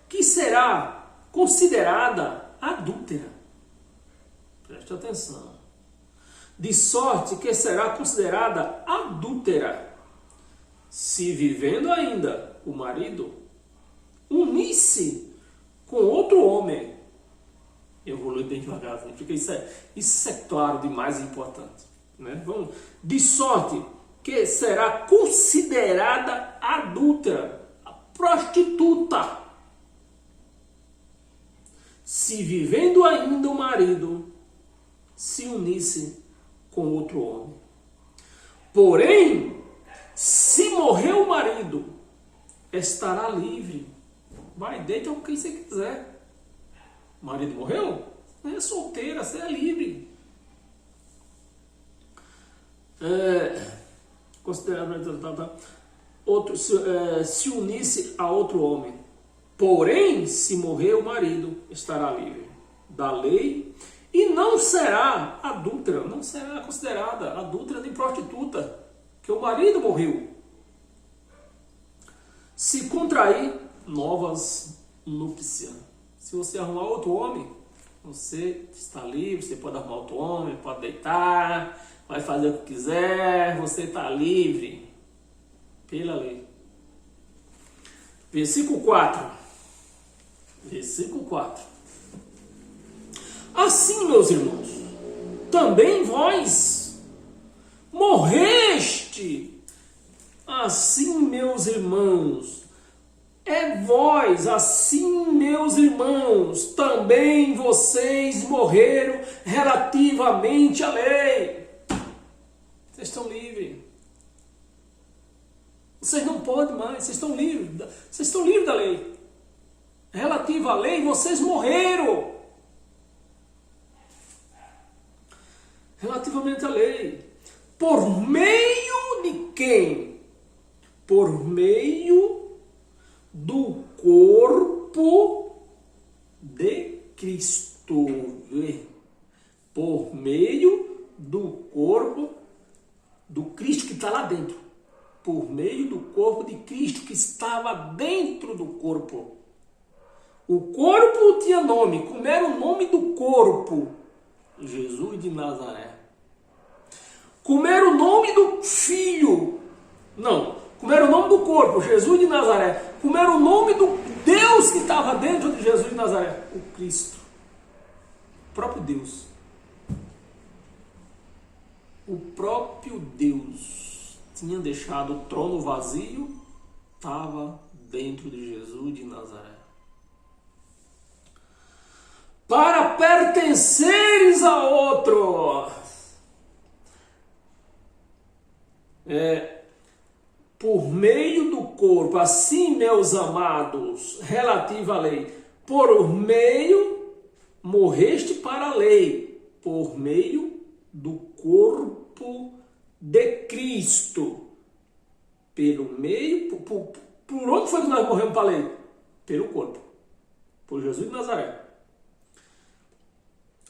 que será considerada adúltera. Preste atenção. De sorte que será considerada adúltera, se vivendo ainda o marido unir-se com outro homem. Eu vou ler bem devagarzinho, porque isso é claro demais e importante. Né? Vamos. De sorte que será considerada adúltera, a prostituta, se vivendo ainda o marido se unisse com outro homem. Porém, se morrer o marido, estará livre. Vai, deita com quem você quiser. O marido morreu? Você é solteira, você é livre. Se unisse a outro homem. Porém, se morrer o marido, estará livre da lei e não será adúltera, não será considerada adúltera nem prostituta, que o marido morreu. Se contrair novas núpcias. Se você arrumar outro homem, você está livre, você pode arrumar outro homem, pode deitar, vai fazer o que quiser, você está livre pela lei. Versículo 4. Versículo 4. Assim, meus irmãos, também vós morreste. Assim, meus irmãos, vós, assim, meus irmãos, também vocês morreram relativamente à lei. Vocês estão livres. Vocês não podem mais, vocês estão livres. Vocês estão livres da lei. Relativa à lei, vocês morreram. Relativamente à lei. Por meio de quem? Por meio do corpo de Cristo. Por meio do corpo do Cristo que está lá dentro. Por meio do corpo de Cristo que estava dentro do corpo. O corpo tinha nome. Como era o nome do corpo? Jesus de Nazaré. Como era o nome do filho? Não. Como era o nome do corpo? Jesus de Nazaré. Como era o nome do Deus que estava dentro de Jesus de Nazaré? O Cristo. O próprio Deus. O próprio Deus tinha deixado o trono vazio, estava dentro de Jesus de Nazaré. Para pertenceres a outro. Por meio do corpo, assim, meus amados, relativo à lei, por meio, morreste para a lei, por meio do corpo de Cristo. Pelo meio, por onde foi que nós morremos para a lei? Pelo corpo, por Jesus de Nazaré.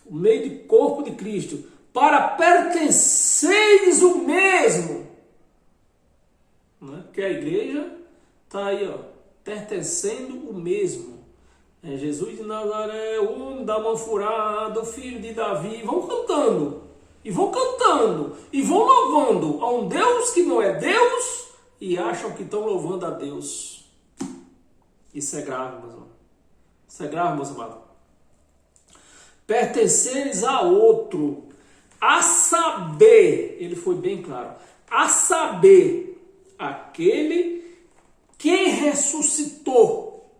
O meio do corpo de Cristo, para pertenceres o mesmo. Porque a igreja está aí, pertencendo o mesmo. Jesus de Nazaré, o homem da mão furada, o filho de Davi. Vão cantando, e vão cantando, e vão louvando a um Deus que não é Deus, e acham que estão louvando a Deus. Isso é grave, meus irmãos. Isso é grave, meus amados. Pertenceres a outro, a saber, ele foi bem claro, a saber, aquele que ressuscitou.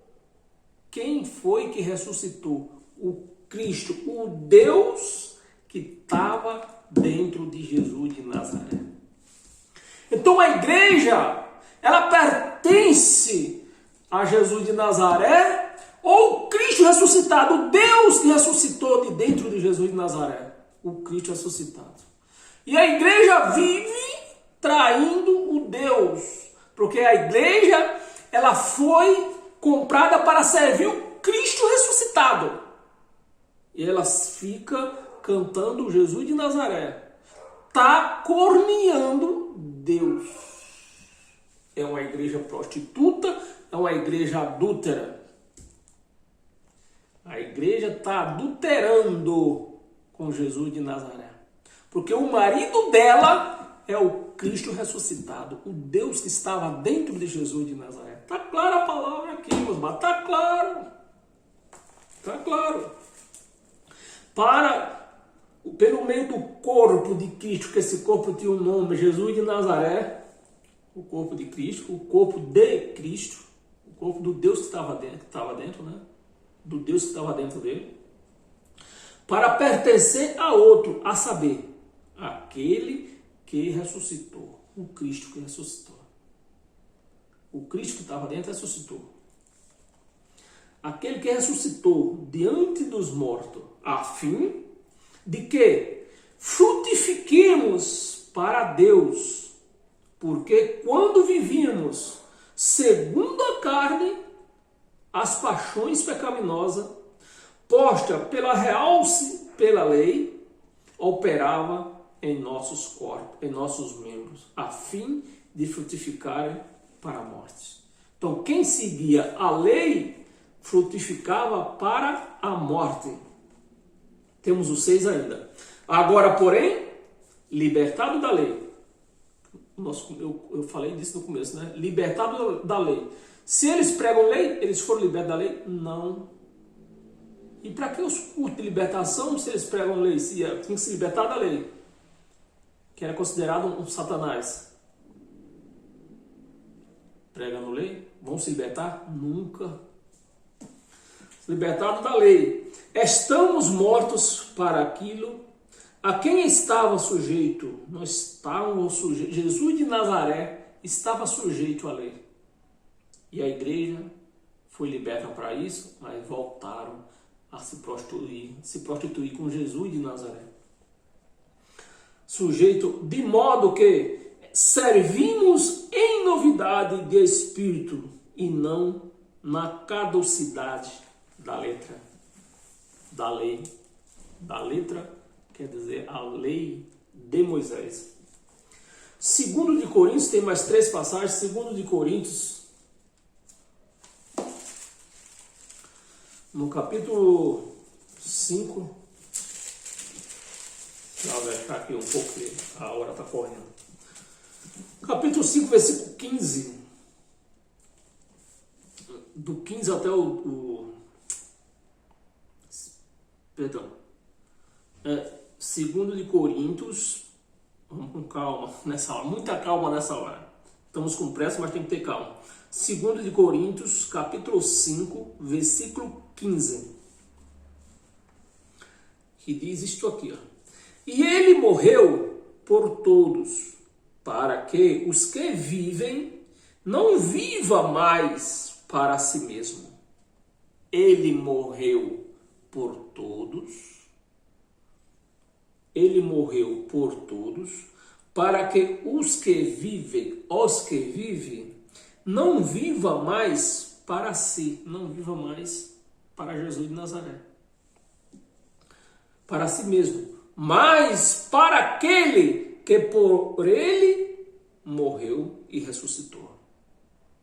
Quem foi que ressuscitou? O Cristo, o Deus que estava dentro de Jesus de Nazaré. Então a igreja, ela pertence a Jesus de Nazaré, ou Cristo ressuscitado, o Deus que ressuscitou de dentro de Jesus de Nazaré, o Cristo ressuscitado. E a igreja vive traindo o Deus, porque a igreja, ela foi comprada para servir o Cristo ressuscitado. E elas ficam cantando Jesus de Nazaré. Está corneando Deus. É uma igreja prostituta, é uma igreja adúltera. A igreja está adulterando com Jesus de Nazaré. Porque o marido dela é o Cristo ressuscitado, o Deus que estava dentro de Jesus de Nazaré. Está clara a palavra aqui, meus irmãos, está claro. Está claro. Pelo meio do corpo de Cristo, que esse corpo tinha um nome, Jesus de Nazaré, o corpo de Cristo, o corpo do Deus que estava dentro, né? Do Deus que estava dentro dele, para pertencer a outro, a saber, aquele que ressuscitou, o Cristo que ressuscitou. O Cristo que estava dentro ressuscitou. Aquele que ressuscitou diante dos mortos, a fim de que frutifiquemos para Deus, porque quando vivíamos segundo a carne, as paixões pecaminosas, posta pela lei, operava em nossos corpos, em nossos membros, a fim de frutificarem para a morte. Então, quem seguia a lei, frutificava para a morte. Temos os 6 ainda. Agora, porém, libertado da lei. Eu falei disso no começo, né? Libertado da lei. Se eles pregam lei, eles foram libertos da lei? Não. E para que os cultos de libertação, se eles pregam lei? Se tinha que se libertar da lei, que era considerado um satanás. Pregando lei? Vão se libertar? Nunca. Libertado da lei. Estamos mortos para aquilo a quem estava sujeito. Nós estávamos sujeitos. Jesus de Nazaré estava sujeito à lei. E a igreja foi liberta para isso, mas voltaram a se prostituir com Jesus de Nazaré. Sujeito de modo que servimos em novidade de espírito e não na caducidade da letra, da lei. Da letra quer dizer a lei de Moisés. Segundo de Coríntios, tem mais 3 passagens. Segundo de Coríntios, no capítulo 5, deixa eu deixar aqui um pouco, que a hora está correndo. Capítulo 5, versículo 15. Do 15 até segundo de Coríntios, vamos com calma nessa hora, muita calma nessa hora. Estamos com pressa, mas tem que ter calma. Segundo de Coríntios, capítulo 5, versículo 15. Que diz isto aqui, ó. E ele morreu por todos, para que os que vivem não vivam mais para si mesmo. Ele morreu por todos. Ele morreu por todos, para que os que vivem, não vivam mais para si, não vivam mais para Jesus de Nazaré, para si mesmo, mas para aquele que por ele morreu e ressuscitou.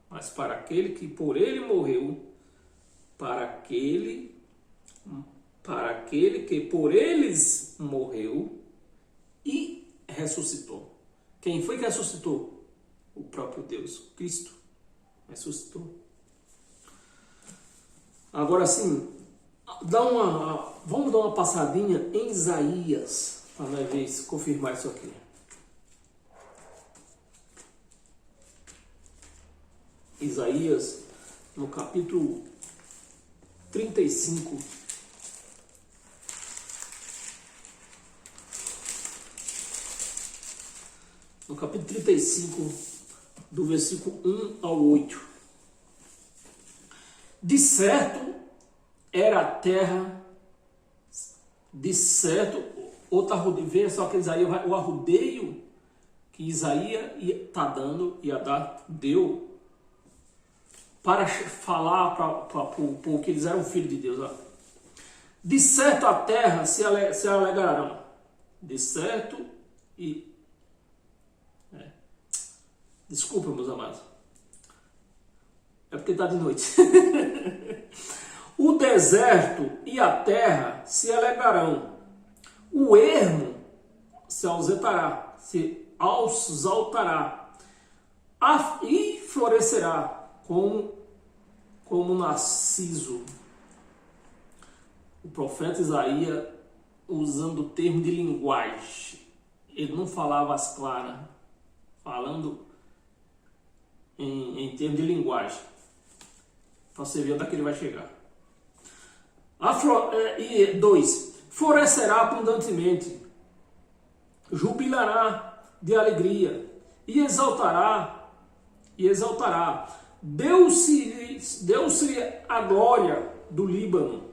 Mas para aquele que por ele morreu, para aquele que por eles morreu e ressuscitou. Quem foi que ressuscitou? O próprio Deus, Cristo, ressuscitou. Agora sim, vamos dar uma passadinha em Isaías, para nós ver, confirmar isso aqui. Isaías, no capítulo 35. No capítulo 35, do versículo 1 ao 8. De certo era a terra, de certo, outra arrudeio, só que Isaías, o arrudeio que Isaías está dando, deu para falar para o povo que eles eram filhos de Deus. Ó. De certo a terra se alegrarão. De certo e... Desculpa, meus amados. É porque está de noite. O deserto e a terra se alegrarão. O ermo se ausentará, se exaltará e florescerá como narciso. O profeta Isaías, usando o termo de linguagem, ele não falava às claras, falando em termos de linguagem, para você ver onde é que ele vai chegar. 2. Florescerá abundantemente, jubilará de alegria e exaltará. Deu-se a glória do Líbano,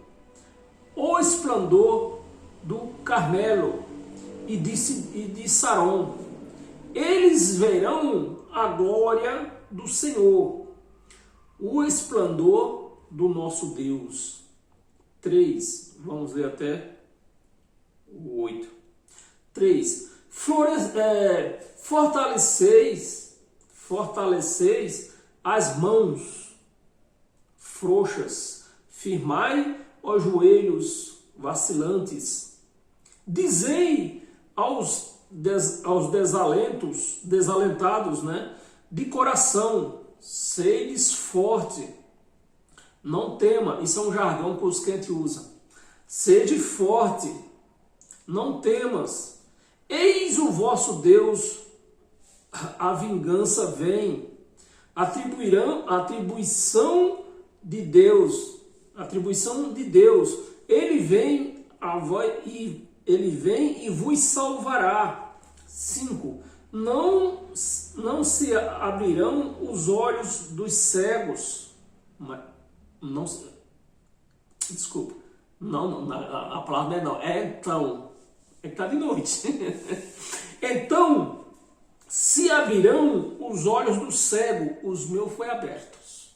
o esplendor do Carmelo e de Saron. Eles verão a glória do Senhor, o esplendor do nosso Deus. 3, vamos ler até o 8. 3. Fortaleceis as mãos frouxas, firmai os joelhos vacilantes. Dizei aos desalentados, né, de coração, sedes forte, não tema. Isso é um jargão que os crentes usam. Sede forte, não temas. Eis o vosso Deus, a vingança vem. Atribuição de Deus. Ele vem e vos salvará. 5. Não se abrirão os olhos dos cegos. Desculpa. Não, a palavra não é então. É que está de noite. Então, se abrirão os olhos do cego, os meus foi abertos.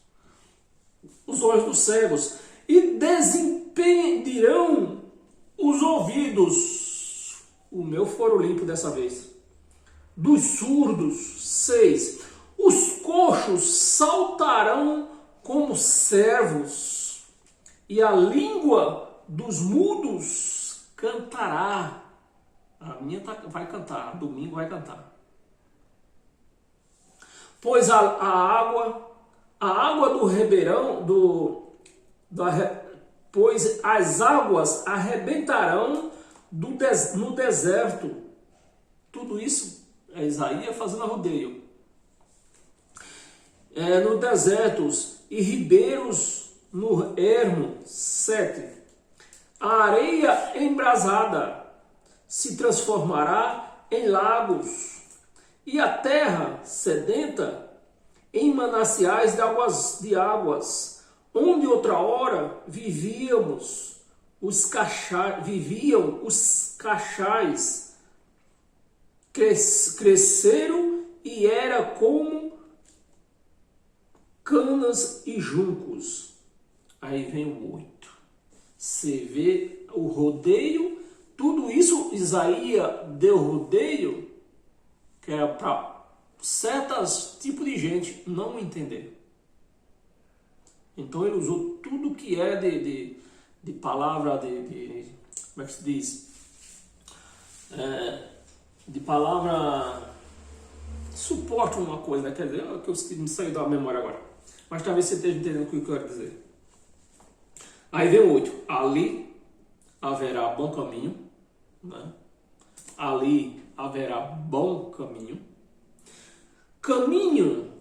Os olhos dos cegos. E desempendirão os ouvidos. O meu foram limpos dessa vez. Dos surdos. 6. Os coxos saltarão como servos, e a língua dos mudos cantará. A minha vai cantar, domingo vai cantar. Pois a água do ribeirão, pois as águas arrebentarão no deserto. Tudo isso é Isaías fazendo rodeio. No desertos e ribeiros no ermo. 7. A areia embrasada se transformará em lagos, e a terra sedenta em mananciais de águas, onde outra hora viviam os cachais, cresceram e era como canas e juncos. Aí vem o 8. Você vê o rodeio, tudo isso Isaías deu rodeio, que é para certos tipos de gente não entender. Então ele usou tudo que é de palavra, como é que se diz? De palavra suporta uma coisa, né? Quer dizer, que eu me saiu da memória agora. Mas talvez você esteja entendendo o que eu quero dizer. Aí vem o 8. Ali haverá bom caminho. Né? Ali haverá bom caminho. Caminho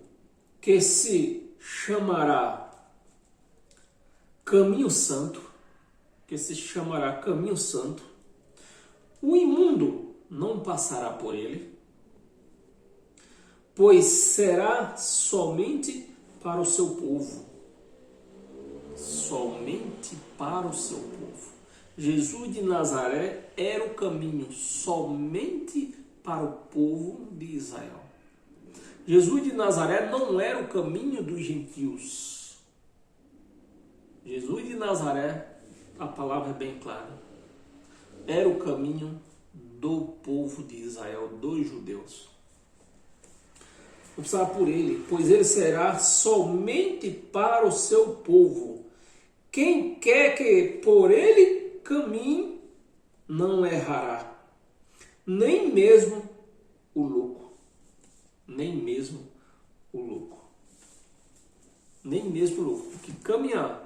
que se chamará caminho santo. Que se chamará caminho santo. O imundo não passará por ele, pois será somente para o seu povo. Somente para o seu povo. Jesus de Nazaré era o caminho somente para o povo de Israel. Jesus de Nazaré não era o caminho dos gentios. Jesus de Nazaré, a palavra é bem clara, era o caminho do povo de Israel, dos judeus. Vamos precisar por ele, pois ele será somente para o seu povo. Quem quer que por ele caminhe, não errará, nem mesmo o louco. Nem mesmo o louco. Nem mesmo o louco. Porque caminhar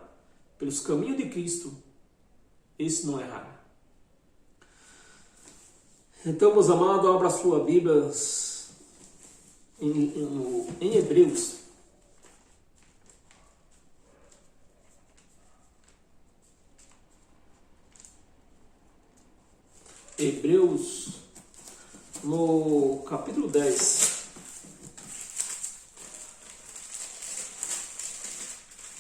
pelos caminhos de Cristo, esse não errará. Então, meus amados, abra a sua Bíblia em Hebreus. Hebreus, no capítulo 10,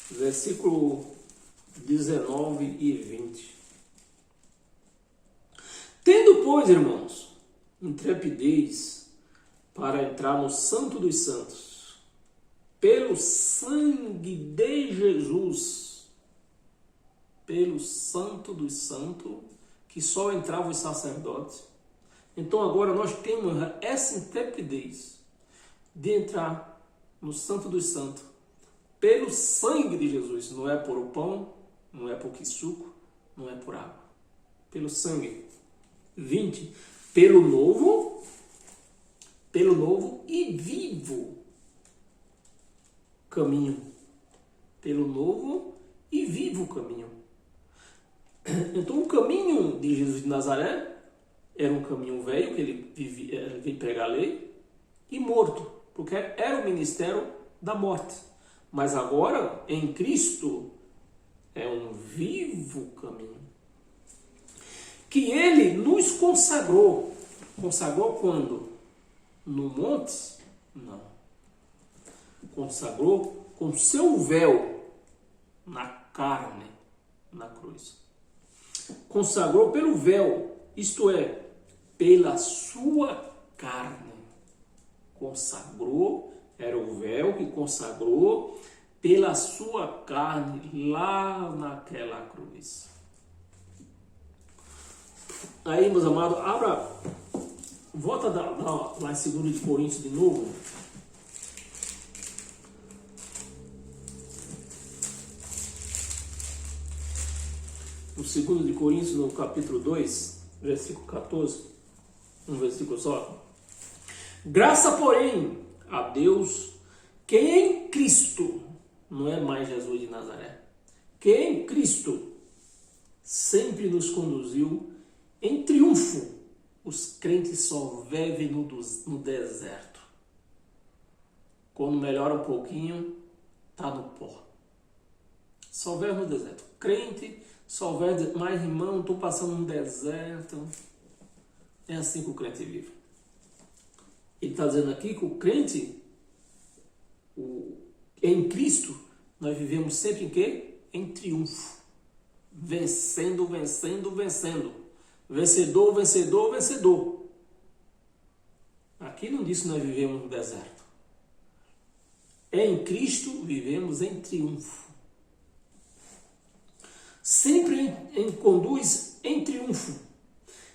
versículo 19 e 20. Tendo, pois, irmãos, intrepidez para entrar no Santo dos Santos, pelo sangue de Jesus, pelo Santo dos Santos, que só entravam os sacerdotes. Então agora nós temos essa intrepidez de entrar no Santo dos Santos, pelo sangue de Jesus. Não é por o pão, não é por suco, não é por água. Pelo sangue. 20. Pelo novo e vivo caminho. Pelo novo e vivo caminho. Então o caminho de Jesus de Nazaré era um caminho velho, que ele veio pregar a lei, e morto, porque era o ministério da morte. Mas agora, em Cristo, é um vivo caminho. Que ele nos consagrou. Consagrou quando? No monte? Não. Consagrou com seu véu na carne, na cruz. Consagrou pelo véu, isto é, pela sua carne. Consagrou, era o véu que consagrou pela sua carne lá naquela cruz. Aí, meus amados, volta lá em 2 de Coríntios de novo. No 2 de Coríntios, no capítulo 2, versículo 14, um versículo só. Graça, porém, a Deus, que em Cristo, não é mais Jesus de Nazaré, que em Cristo sempre nos conduziu em triunfo. Os crentes só vivem no deserto. Quando melhora um pouquinho, está no pó. Só vive no deserto. Crente só vive, mas irmão, estou passando um deserto. É assim que o crente vive. Ele está dizendo aqui que o crente, em Cristo, nós vivemos sempre em quê? Em triunfo. Vencendo, vencendo, vencendo. Vencedor, vencedor, vencedor. Aqui não diz que nós vivemos no deserto. Em Cristo vivemos em triunfo. Sempre conduz em triunfo.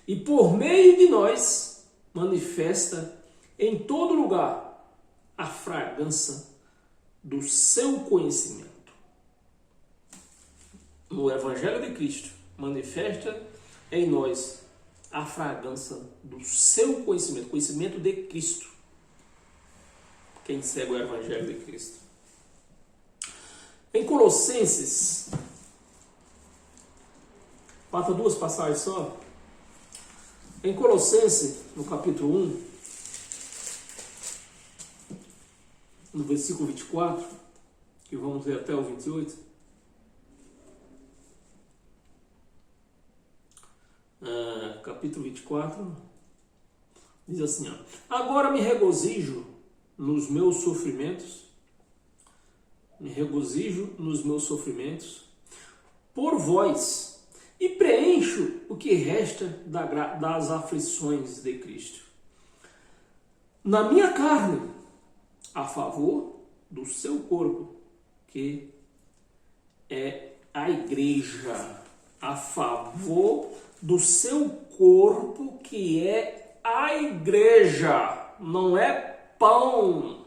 E por meio de nós manifesta em todo lugar a fragrância do seu conhecimento. No Evangelho de Cristo manifesta em nós a fragrância do seu conhecimento, conhecimento de Cristo. Quem segue o Evangelho de Cristo. Em Colossenses, falta duas passagens só. Em Colossenses, no capítulo 1, no versículo 24, que vamos ver até o 28, capítulo 24, diz assim, ó, agora me regozijo nos meus sofrimentos, por vós, e preencho o que resta das aflições de Cristo, na minha carne, a favor do seu corpo, que é a igreja, a favor do seu corpo, que é a igreja, não é pão.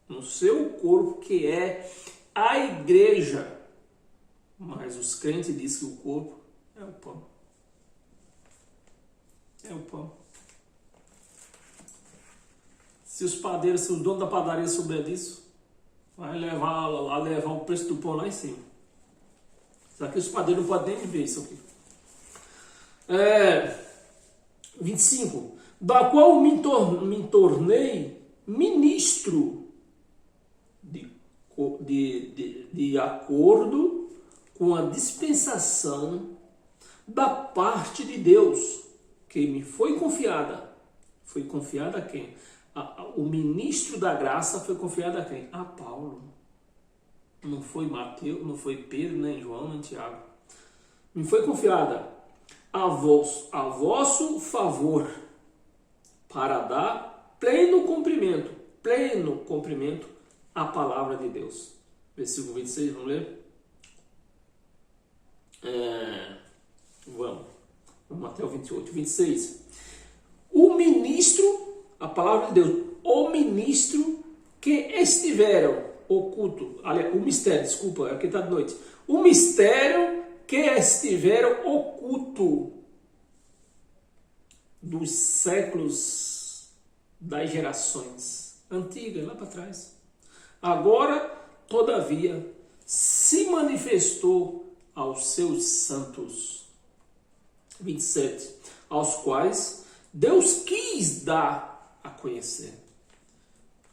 No seu corpo, que é a igreja. Mas os crentes dizem que o corpo é o pão. É o pão. Se os padeiros, se os donos da padaria souber disso, vai levar o preço do pão lá em cima. Só que os padeiros não podem nem ver isso aqui. 25. Da qual me tornei ministro de acordo com a dispensação da parte de Deus, que me foi confiada. Foi confiada a quem? O ministro da graça foi confiado a quem? A Paulo. Não foi Mateus, não foi Pedro, nem João, nem Tiago. Me foi confiada a vosso favor, para dar pleno cumprimento à palavra de Deus. Versículo 26, vamos ler? Vamos até o 28, 26. O ministro, a palavra de Deus, o ministro que estiveram oculto, aliás, o mistério, desculpa, aqui está de noite. O mistério que estiveram oculto dos séculos, das gerações antigas, lá para trás. Agora, todavia, se manifestou aos seus santos. 27. Aos quais Deus quis dar a conhecer.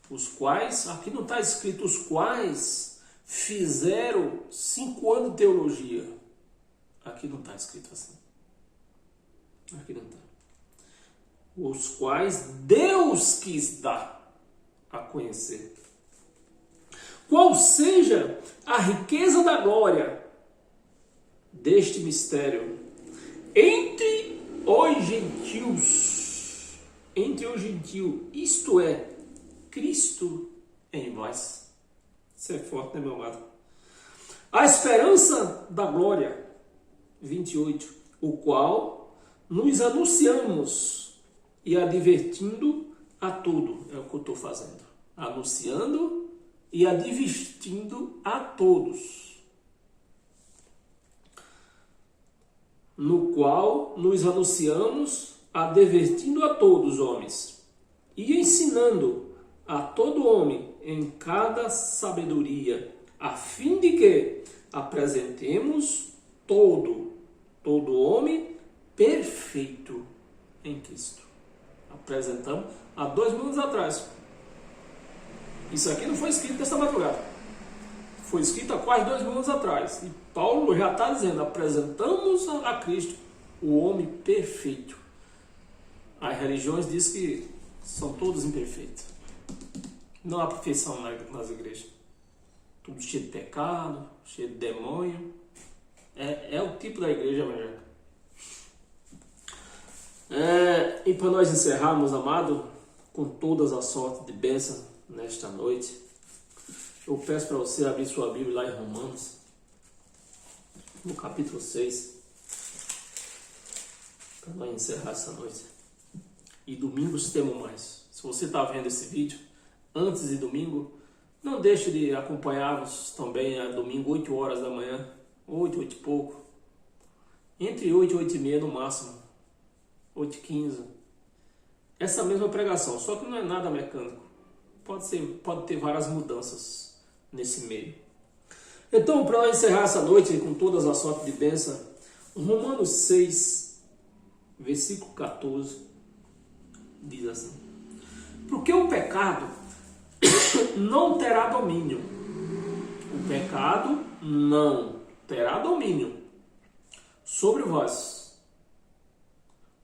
Os quais, aqui não está escrito os quais fizeram 5 anos de teologia. Aqui não está escrito assim. Aqui não está. Os quais Deus quis dar a conhecer. Qual seja a riqueza da glória deste mistério entre os gentios, isto é, Cristo em vós. Isso é forte, né, meu amado? A esperança da glória, 28, o qual nos anunciamos e advertindo a tudo, é o que eu estou fazendo, anunciando e advertindo a todos, no qual nos anunciamos, advertindo a todos, homens, e ensinando a todo homem em cada sabedoria, a fim de que apresentemos todo homem perfeito em Cristo. Apresentamos há 2 mil anos atrás. Isso aqui não foi escrito nessa madrugada. Foi escrito há quase 2 mil anos atrás. E Paulo já está dizendo, apresentamos a Cristo, o homem perfeito. As religiões dizem que são todos imperfeitos. Não há perfeição nas igrejas. Tudo cheio de pecado, cheio de demônio. É o tipo da igreja evangélica. E para nós encerrarmos, amado, com todas as sortes de bênção nesta noite, eu peço para você abrir sua Bíblia lá em Romanos, no capítulo 6, para nós encerrar essa noite. E domingos temos mais. Se você está vendo esse vídeo antes de domingo, não deixe de acompanhar-nos também a domingo, 8 horas da manhã, 8 e pouco, entre 8 e 8 e meia no máximo, 8 e 15. Essa mesma pregação, só que não é nada mecânico. Pode ter várias mudanças nesse meio. Então, para encerrar essa noite com todas as sortes de bênção, Romanos 6, versículo 14, diz assim: porque o pecado não terá domínio. O pecado não terá domínio sobre vós,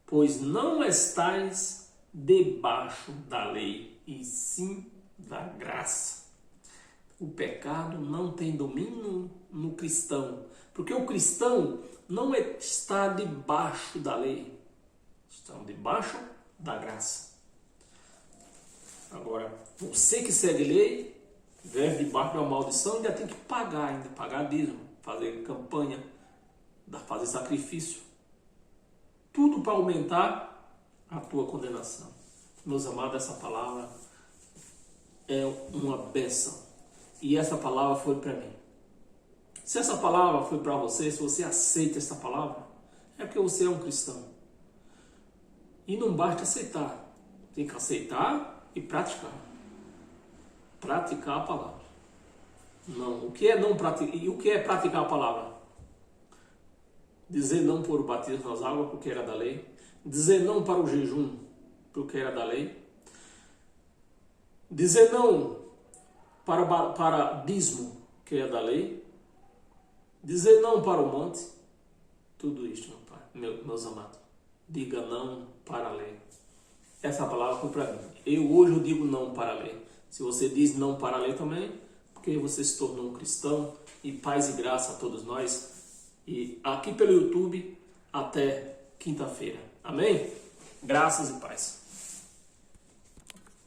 pois não estáis debaixo da lei, e sim da graça. O pecado não tem domínio no cristão, porque o cristão não está debaixo da lei, está debaixo da graça. Agora, você que segue lei, vive debaixo da maldição, ainda tem que pagar dízimo. fazer campanha, fazer sacrifício. Tudo para aumentar a tua condenação. Meus amados, essa palavra é uma bênção. E essa palavra foi para mim. Se essa palavra foi para você, se você aceita essa palavra, é porque você é um cristão. E não basta aceitar. Tem que aceitar e praticar. Praticar a palavra. Não, o que é não praticar? E o que é praticar a palavra? Dizer não por o batismo nas águas, porque era da lei. Dizer não para o jejum, porque era da lei. Dizer não para dízimo, que é da lei. Dizer não para o monte. Tudo isto, meu pai, meus amados. Diga não para a lei. Essa palavra foi para mim. Hoje eu digo não para a lei. Se você diz não para a lei também, porque você se tornou um cristão. E paz e graça a todos nós. E aqui pelo YouTube, até quinta-feira. Amém? Graças e paz.